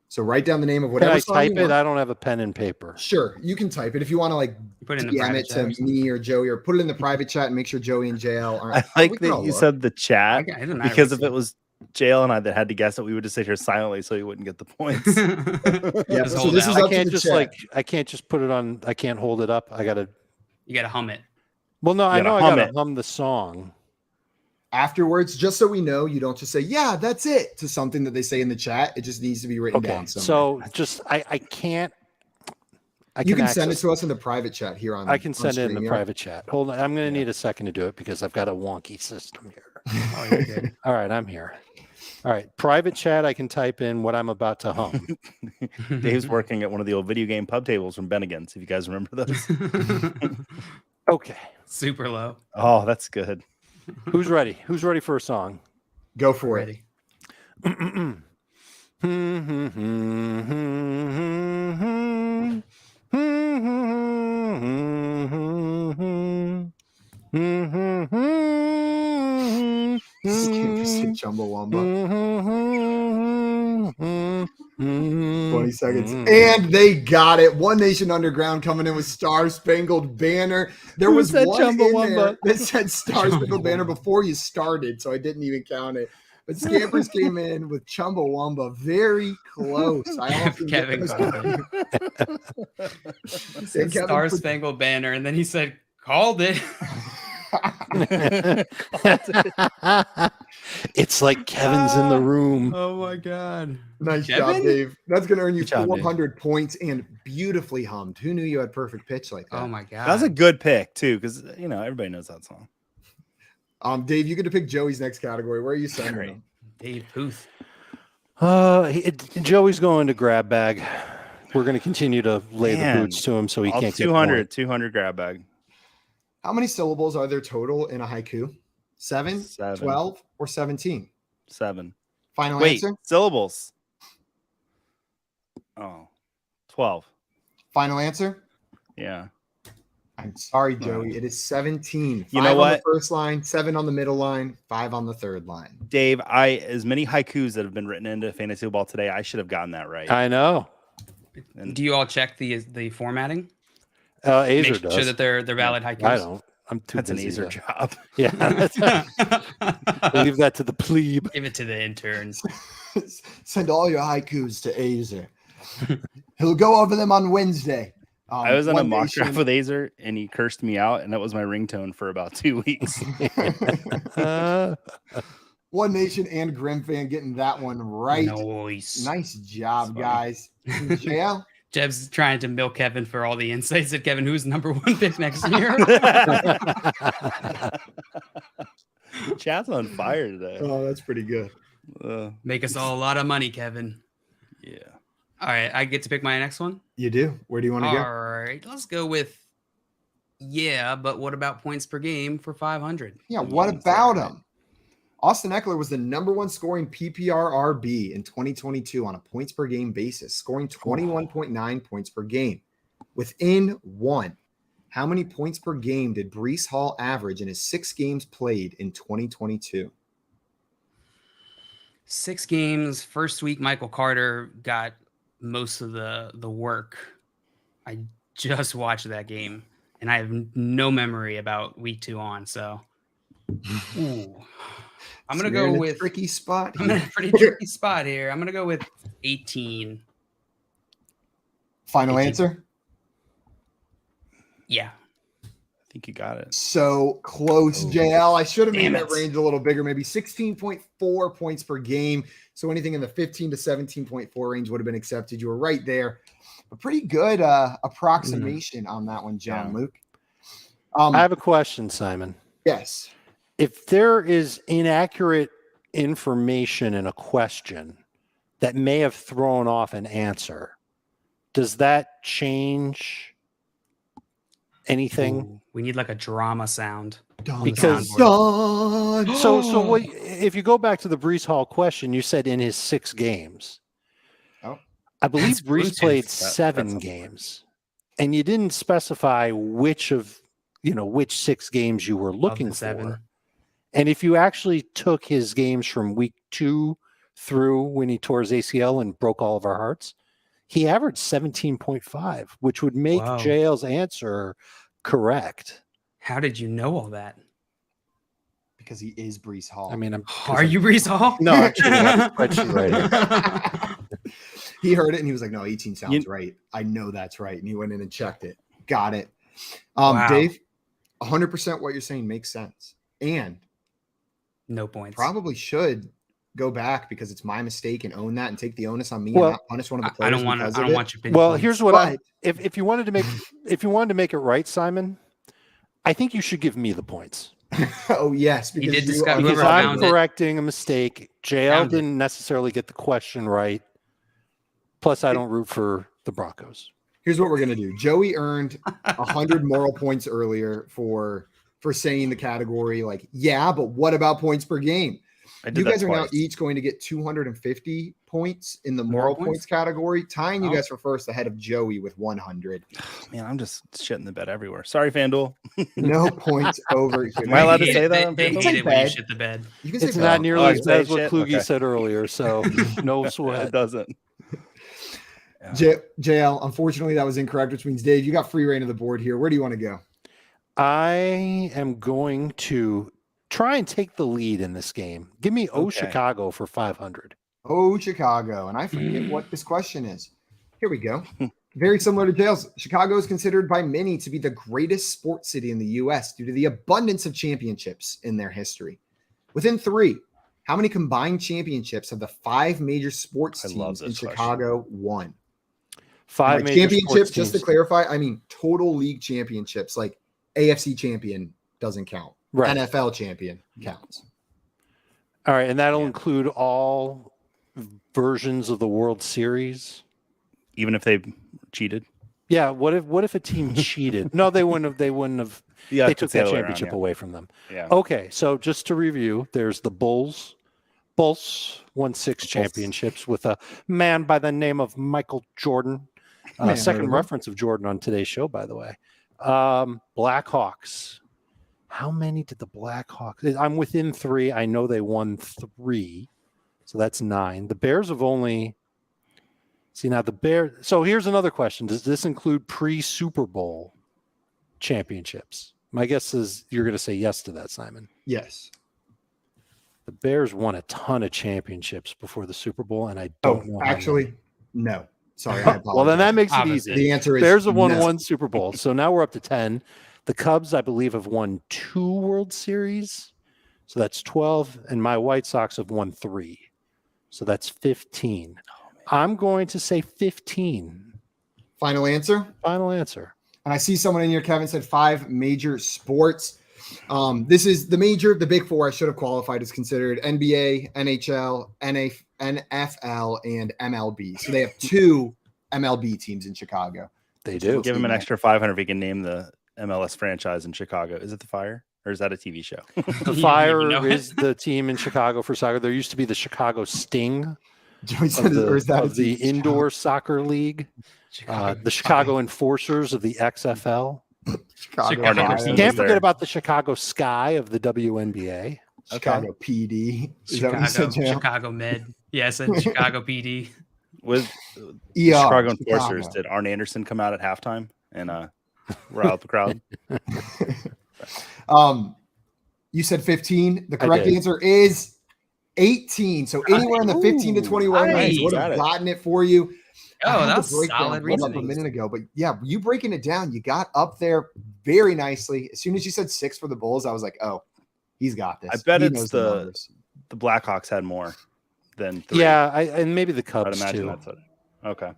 So write down the name of Can whatever I song type you it? want. I don't have a pen and paper. Sure, you can type it if you want to like You put it in the DM private it chat to or something. me or Joey or put it in the private chat and make sure Joey and JL aren't. I like we can that all you look. said the chat It doesn't matter because what if it was JL and I that had to guess it, we would just sit here silently so he wouldn't get the points. Yeah, Just so hold this out. is I up to can't the just chat. I can't just put it on. I can't hold it up. I got to. You got to hum it. Well, no, I gotta know I hum got to it. hum the song. Afterwards, just so we know, you don't just say, yeah, that's it to something that they say in the chat. It just needs to be written Okay. down somewhere. So just, I can't. You can send it to us in the private chat here on I can send it in the StreamYard. private chat. Hold on. I'm going to need a second to do it because I've got a wonky system here. Oh, you're good. All right. I'm here. All right. Private chat. I can type in what I'm about to hum. Dave's working at one of the old video game pub tables from Bennigan's, if you guys remember those. Okay. Super low. Oh, that's good. Who's ready? Who's ready for a song? Go for it. Ready. Chumbawamba. 20 20 seconds. And they got it. One Nation Underground coming in with Star Spangled Banner. There Who was said one in there Chumbawamba? that said Star Spangled Banner before you started, so I didn't even count it. But Scampers came in with Chumbawamba very close. I almost didn't get Kevin those called right. He said Kevin Star put- Spangled Banner, and then he said, called it. It's like Kevin's in the room. Oh my God. Nice Kevin? job, Dave. That's going to earn you Good job, Dave. 400 points and beautifully hummed. Who knew you had perfect pitch like that? Oh my God. That was a good pick too, because everybody knows that song. Dave, you get to pick Joey's next category. Where are you sending Great. him? Dave Booth. Joey's going to grab bag. We're going to continue to lay Man, the boots to him so he I'll can't get 200 grab bag. How many syllables are there total in a haiku? 7, 7. 12, or 17? 7. Final Wait, answer? syllables. Oh, 12. Final answer? Yeah. I'm sorry, Joey. It is 17. 5 You know on what? the first line, 7 on the middle line, 5 on the third line. Dave, as many haikus that have been written into fantasy football today, I should have gotten that right. I know. And Do you all check the formatting? Azer Make does. sure that they're valid haikus. I don't. I'm too that's an busy easier to- job. Yeah, leave that to the plebe. Give it to the interns. Send all your haikus to Azer. He'll go over them on Wednesday. I was on a One mock Nation- draft with Azer, and he cursed me out, and that was my ringtone for about 2 weeks. One Nation and Grim Fan getting that one right. Nice. Nice job, That's funny. guys. JL? Jeb's trying to milk Kevin for all the insights at Kevin, who's number 1 pick next year. Chat's on fire today. Oh, that's pretty good. Make us all a lot of money, Kevin. Yeah. All right, I get to pick my next one. You do? Where do you want to go? All right, let's go with but what about points per game for 500? Yeah, what about him? Austin Eckler was the number 1 scoring PPR RB in 2022 on a points per game basis, scoring 21.9 points per game. Within 1, how many points per game did Breece Hall average in his 6 games played in 2022? 6 games. First week, Michael Carter got most of the work. I just watched that game, and I have no memory about week 2 on. So, I'm gonna You're go in a with tricky spot. I'm in a pretty tricky spot here. I'm gonna go with 18. Final 18. answer? Yeah. I think you got it. So close, JL. I should have made Damn that it. range a little bigger, maybe 16.4 points per game. So anything in the 15 to 17.4 range would have been accepted. You were right there. A pretty good approximation on that one, John Yeah. Luke. I have a question, Simon. Yes. If there is inaccurate information in a question that may have thrown off an answer, does that change anything? Ooh, we need like a drama sound. Because- Dun. So what, if you go back to the Breece Hall question, you said in his 6 games. Oh. I believe That's Breece Bluetooth. played That- 7 that's- games, and you didn't specify which 6 games you were Of looking the 7. for. And if you actually took his games from week 2 through when he tore his ACL and broke all of our hearts, he averaged 17.5, which would make Wow. JL's answer correct. How did you know all that? Because he is Breece Hall. I mean, Are you Breece Hall? No, I'm kidding. I have a spreadsheet right here. He heard it and he was like, no, 18 sounds You- right. I know that's right. And he went in and checked it. Got it. Wow. Dave, 100% what you're saying makes sense. And No points. probably should go back because it's my mistake and own that and take the onus on me Well, and not punish one of the I players. don't want to. because I of don't it. want your opinion. Well, points. here's what But if you wanted to make it right, Simon, I think you should give me the points. oh yes, He because did you discuss- are- Because whoever I'm found it. correcting a mistake. JL Found it. didn't necessarily get the question right. Plus, I don't root for the Broncos. Here's what we're gonna do. Joey earned 100 moral points earlier for saying the category like, yeah, but what about points per game? I did You that guys are now twice. each going to get 250 points in the Moral moral points? points category, tying you Oh. guys for first ahead of Joey with 100. Man, I'm just shitting the bed everywhere. Sorry, FanDuel. No points over. Am I allowed to They- say that They, on they FanDuel? hate it when you Bed. shit the bed. You can say It's bad. not nearly Oh, as it's bad as bad what shit? Kluge Okay. said earlier, so no It sweat. doesn't. JL, unfortunately, that was incorrect, which means Dave, you got free reign of the board here. Where do you want to go? I am going to try and take the lead in this game. Give me Okay. Chicago for 500. Oh, Chicago. And I forget what this question is. Here we go. Very similar to Jails. Chicago is considered by many to be the greatest sports city in the U.S. due to the abundance of championships in their history. Within 3, how many combined championships have the 5 major sports teams in Chicago won? 5 major championships, sports just to teams. clarify, I mean total league championships, like AFC champion doesn't count. Right. NFL champion counts. All right, and that'll include all versions of the World Series. Even if they cheated. Yeah. What if a team cheated? No, they wouldn't have. Yeah, They took that championship away from them. Yeah. Okay, so just to review, there's the Bulls. Bulls won 6 championships with a man by the name of Michael Jordan. Second reference of Jordan on today's show, by the way. Blackhawks. How many did the Blackhawks? I'm within 3. I know they won 3, so that's 9. The Bears have only. See, now the Bears. So here's another question: does this include pre-Super Bowl championships? My guess is you're going to say yes to that, Simon. Yes. The Bears won a ton of championships before the Super Bowl, and I don't know. Actually, no. Sorry. I apologize. Well, then that makes it Obviously. easy. The answer is Bears have won no. 1 Super Bowl, so now we're up to 10. The Cubs, I believe, have won 2 World Series, so that's 12, and my White Sox have won 3, so that's 15. I'm going to say 15. Final answer. Final answer. And I see someone in here, Kevin, said 5 major sports. This is the big 4 I should have qualified is considered NBA, NHL, NFL, and MLB. So they have 2 MLB teams in Chicago. They do. Give him an extra 500 if he can name the MLS franchise in Chicago. Is it the Fire or is that a TV show? The Fire is the team in Chicago for soccer. There used to be the Chicago Sting Joey said, of the indoor soccer league. The Chicago Enforcers of the XFL. Chicago Arne Fire, Anderson. Can't there. forget about the Chicago Sky of the WNBA. Chicago PD. Is that what you said, Jam? Chicago Med. Yeah, I said Chicago PD. With ER, Chicago Enforcers, Chicago. did Arne Anderson come out at halftime and rile up the crowd? You said 15. The correct did. answer is 18. So anywhere in the 15 to 21 nice. range would Got have it. gotten it for you. I Oh, had that the was breakdown solid pulled up a reasoning. minute ago, but yeah, you breaking it down, you got up there very nicely. As soon as you said 6 for the Bulls, I was like, oh, he's got this. I bet He it's knows the numbers. Blackhawks had more than 3. Yeah, and maybe the I'd Cubs imagine too. that's it. Okay.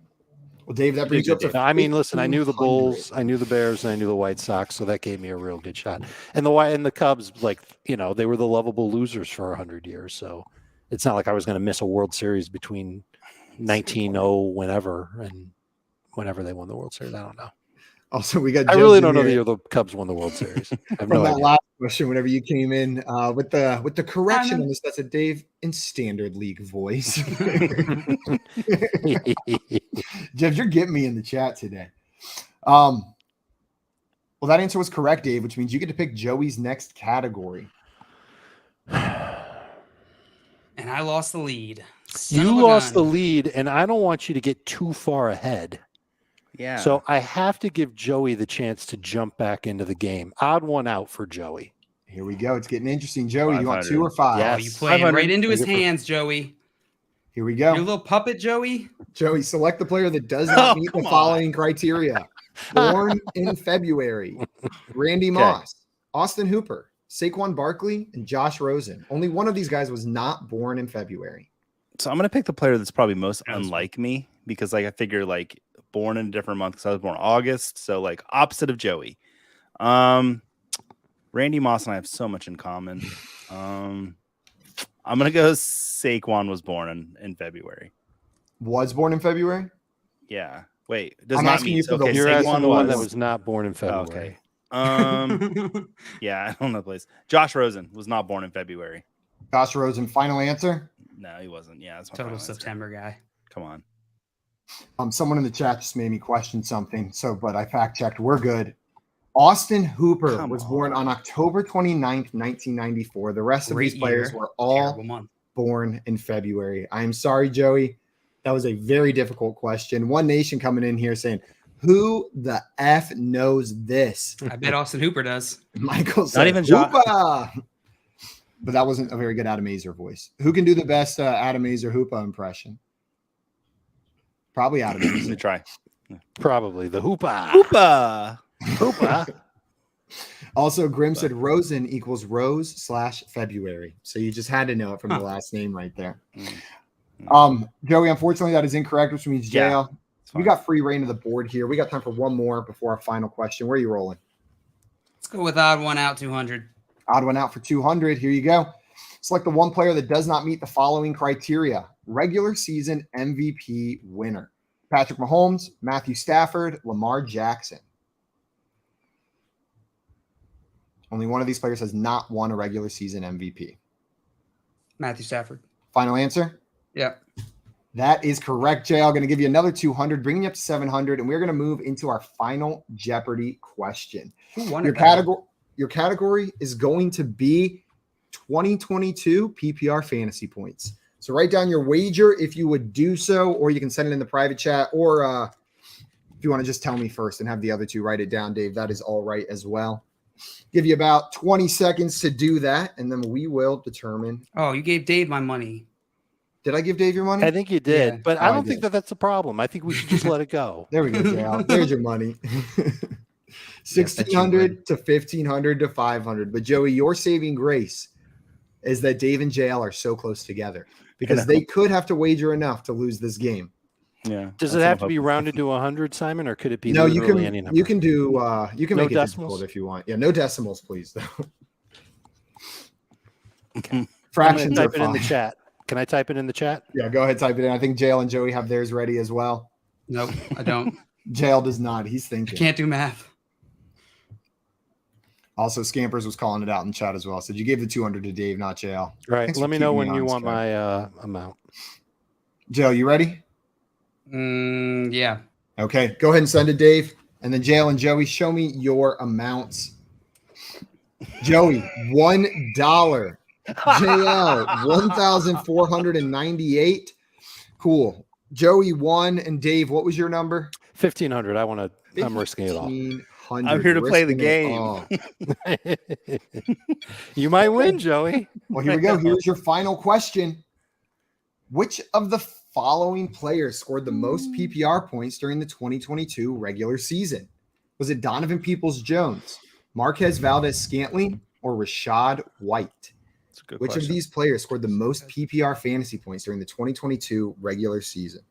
Well, Dave, that brings you up to No, I mean, listen, I knew the 1,500. Bulls, I knew the Bears, and I knew the White Sox, so that gave me a real good shot. And the Cubs, like, they were the lovable losers for 100 years, so it's not like I was going to miss a World Series between 1900 whenever and whenever they won the World Series. I don't know. Also, we got. I really Josie don't know the here year the Cubs won the World Series. I have from no that idea. last question. Whenever you came in with the correction on this, that's a Dave in standard league voice. Jeff, you're getting me in the chat today. Well, that answer was correct, Dave, which means you get to pick Joey's next category. And I lost the lead. Son You of a lost the gun. lead, and I don't want you to get too far ahead. Yeah. So I have to give Joey the chance to jump back into the game. Odd one out for Joey. Here we go. It's getting interesting. Joey, you want 500. 2 or 5? Yes. Oh, you played 500. right into his Good for- hands, Joey. Here we Your go. little puppet, Joey. Joey, select the player that does not Oh, meet the come on. following criteria. Born in February. Randy Moss, Austin Hooper, Saquon Barkley, and Josh Rosen. Only one of these guys was not born in February. So I'm gonna pick the player that's probably most That was unlike me because I figure born in a different month because I was born August, so opposite of Joey. Randy Moss and I have so much in common. I'm gonna go Saquon was born in February. Was born in February? Yeah. Wait, does I'm not asking mean you for the- okay. You're asking Saquon the one was that was not born in February. okay. Yeah, I don't know the place. Josh Rosen was not born in February. Josh Rosen, final answer. No, he wasn't. Yeah, that's my Total final answer. September guy. Come on. Someone in the chat just made me question something. But I fact checked. We're good. Austin Hooper Come was born on. on October 29th, 1994. The rest of Great these players year. were all Terrible month. born in February. I am sorry, Joey. That was a very difficult question. One Nation coming in here saying, who the F knows this? I bet Austin Hooper does. Michael said, even Josh. Hooper. but that wasn't a very good Adam Azer voice. Who can do the best Adam Azer Hoopa impression? Probably Adam Let me Azer. try. Probably the hoopa. Hoopa. Hoopa. Also, Grim said Rosen equals Rose/February. So you just had to know it from the last name right there. Joey, unfortunately, that is incorrect, which means JL. We got free reign of the board here. We got time for one more before our final question. Where are you rolling? Let's go with odd one out 200. Odd one out for 200. Here you go. Select the one player that does not meet the following criteria. Regular season MVP winner. Patrick Mahomes, Matthew Stafford, Lamar Jackson. Only one of these players has not won a regular season MVP. Matthew Stafford. Final answer? Yep. That is correct, Jay. I'm going to give you another 200, bringing you up to 700, and we're going to move into our final Jeopardy question. Who won Your category is going to be 2022 PPR fantasy points. So write down your wager if you would do so, or you can send it in the private chat, or if you want to just tell me first and have the other two write it down, Dave, that is all right as well. Give you about 20 seconds to do that, and then we will determine. Oh, you gave Dave my money. Did I give Dave your money? I think you did, Yeah. but I I don't did. think that's a problem. I think we should just let it go. There we go, JL. There's your money. 1,600 to 1,500 to 500. But Joey, your saving grace is that Dave and JL are so close together because they could have to wager enough to lose this game. Yeah. Does it have to be rounded to 100, Simon, or could it be No, you literally can. any number? You can do. You can No make it decimals? difficult if you want. Yeah, no decimals, please. Though. I'm Fractions gonna are type it in the fine. chat. Can I type it in the chat? Yeah, go ahead, type it in. I think JL and Joey have theirs ready as well. Nope, I don't. JL does not. He's I thinking. can't do math. Also, Scampers was calling it out in chat as well. Said you gave the 200 to Dave, not JL. Right. Thanks Let for me know keeping when me you honest, want guy. my amount. JL, you ready? Yeah. Okay, go ahead and send it, Dave. And then JL and Joey, show me your amounts. Joey, $1. JL, 1,498. Cool. Joey, 1. And Dave, what was your number? 1,500. I'm risking it all. 1,500. I'm here to play the Risking it game. all. You might win, Joey. Well, here we go. Here's your final question. Which of the following players scored the most PPR points during the 2022 regular season? Was it Donovan Peoples-Jones, Marquez Valdez-Scantling, or Rashad White? That's a good Which question. of these players scored the most PPR fantasy points during the 2022 regular season?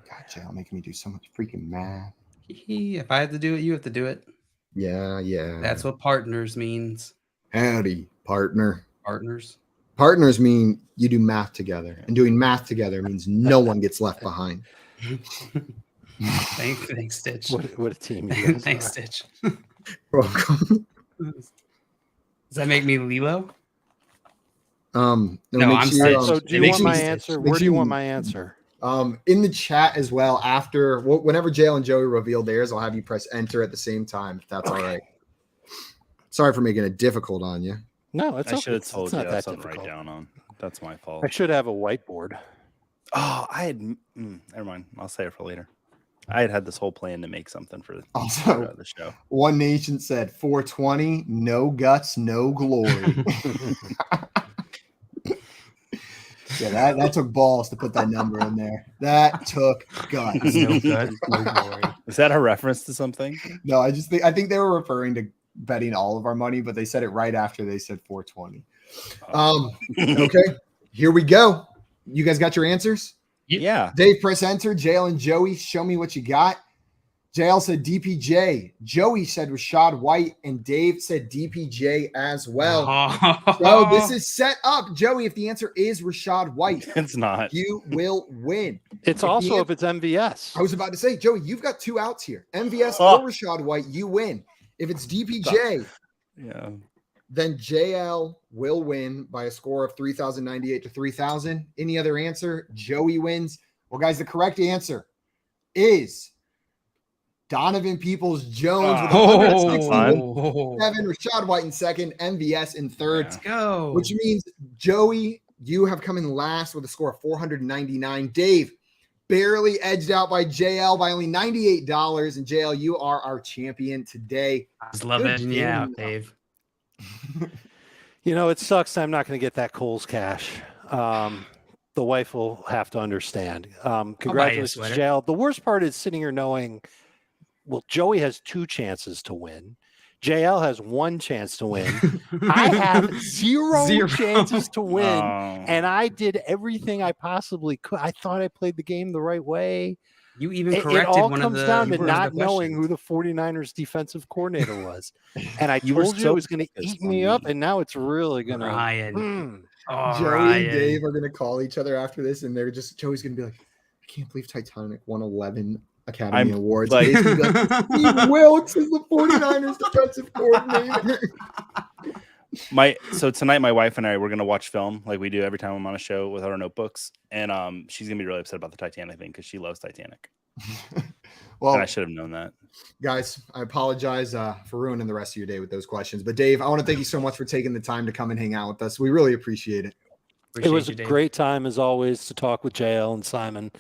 God, Jay, making me do so much freaking math. If I have to do it, you have to do it. Yeah. That's what partners means. Howdy, partner. Partners. Partners mean you do math together, and doing math together means no one gets left behind. Thanks, Stitch. What a team. You guys Thanks, are. Stitch. Welcome. Does that make me Lilo? No, I'm So Stitch. do It you makes want me my Stitch. answer? Makes Where do you you- want my answer? In the chat as well. After whenever JL and Joey reveal theirs, I'll have you press enter at the same time. If that's all right. Sorry for making it difficult on you. No, it's I okay. should have It's told you not that's that something to write difficult. down on. That's my fault. I should have a whiteboard. Oh, I had. Never mind. I'll say it for later. I had this whole plan to make something for Also, the show. One Nation said 420, no guts, no glory. Yeah, that took balls to put that number in there. That took guts. No good, no glory. Is that a reference to something? No, I think they were referring to betting all of our money, but they said it right after they said 420. Okay, here we go. You guys got your answers? Yeah. Dave, press enter. JL and Joey, show me what you got. JL said DPJ. Joey said Rashad White, and Dave said DPJ as well. So this is set up. Joey, if the answer is Rashad White, It's not. you will win. It's If also the if it's MVS. I was about to say, Joey, you've got 2 outs here. MVS Oh. or Rashad White, you win. If it's DPJ, Yeah. then JL will win by a score of 3,098 to 3,000. Any other answer, Joey wins. Well, guys, the correct answer is Donovan Peoples-Jones with Oh. 167, Rashad White in second, MVS in third, Yeah. Go. which means, Joey, you have come in last with a score of 499. Dave, barely edged out by JL by only $98. And JL, you are our champion today. I just love edging you out, Dave. You know, it sucks I'm not going to get that Kohl's cash. The wife will have to understand. Congratulations, JL. The worst part is sitting here knowing, well, Joey has 2 chances to win. JL has 1 chance to win. I have zero chances to win. And I did everything I possibly could. I thought I played the game the right way. You even corrected it all one comes of the down to not knowing who the 49ers defensive coordinator was. And I told you it was going to eat me up, and now it's really going to. Ryan. Joey and Dave are going to call each other after this, and Joey's going to be like, I can't believe Titanic won 11 Academy Awards. Like, Steve Wilkes is the 49ers defensive coordinator. So tonight my wife and I we're gonna watch film like we do every time I'm on a show with our notebooks, and she's gonna be really upset about the Titanic thing because she loves Titanic. Well, and I should have known that. Guys, I apologize for ruining the rest of your day with those questions. But Dave, I want to thank you so much for taking the time to come and hang out with us. We really appreciate it. It was a great time, as always, to talk with JL and Simon.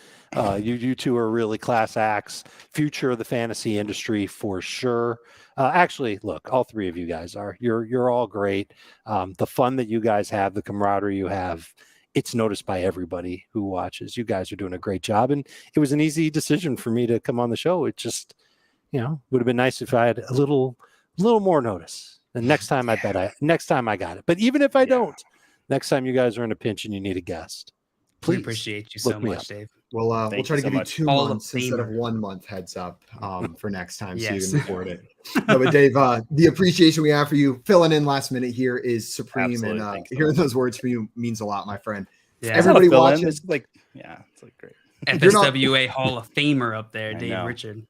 You two are really class acts, future of the fantasy industry for sure. Actually, look, all 3 of you guys are. You're all great. The fun that you guys have, the camaraderie you have, it's noticed by everybody who watches. You guys are doing a great job, and it was an easy decision for me to come on the show. It just, would have been nice if I had a little more notice. And next time I got it. But even if I don't. Next time you guys are in a pinch and you need a guest, please. We appreciate you so much, Dave. We'll try to give you 2 months instead of 1 month heads up for next time, so you can afford it. No, but Dave, the appreciation we have for you filling in last minute here is supreme. Absolutely. And hearing those words from you means a lot, my friend. Yeah, everybody watching, it's like great. FSWA Hall of Famer up there, Dave Richard.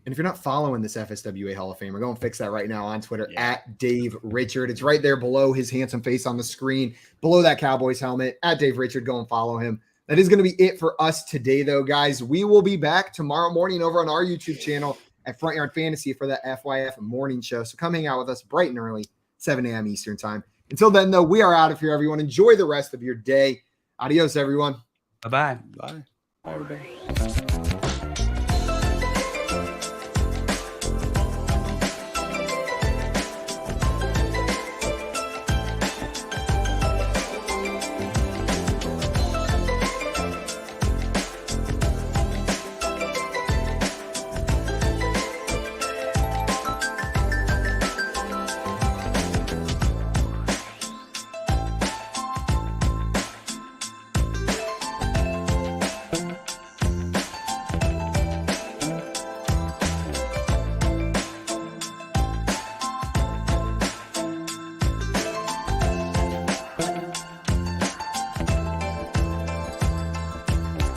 And if you're not following this FSWA Hall of Famer, go and fix that right now on Twitter at Dave Richard. It's right there below his handsome face on the screen, below that Cowboys helmet, at Dave Richard. Go and follow him. That is going to be it for us today, though, guys. We will be back tomorrow morning over on our YouTube channel at Front Yard Fantasy for the FYF morning show. So come hang out with us bright and early, 7 a.m. Eastern time. Until then, though, we are out of here, everyone. Enjoy the rest of your day. Adios, everyone. Bye-bye. Bye. Bye, everybody.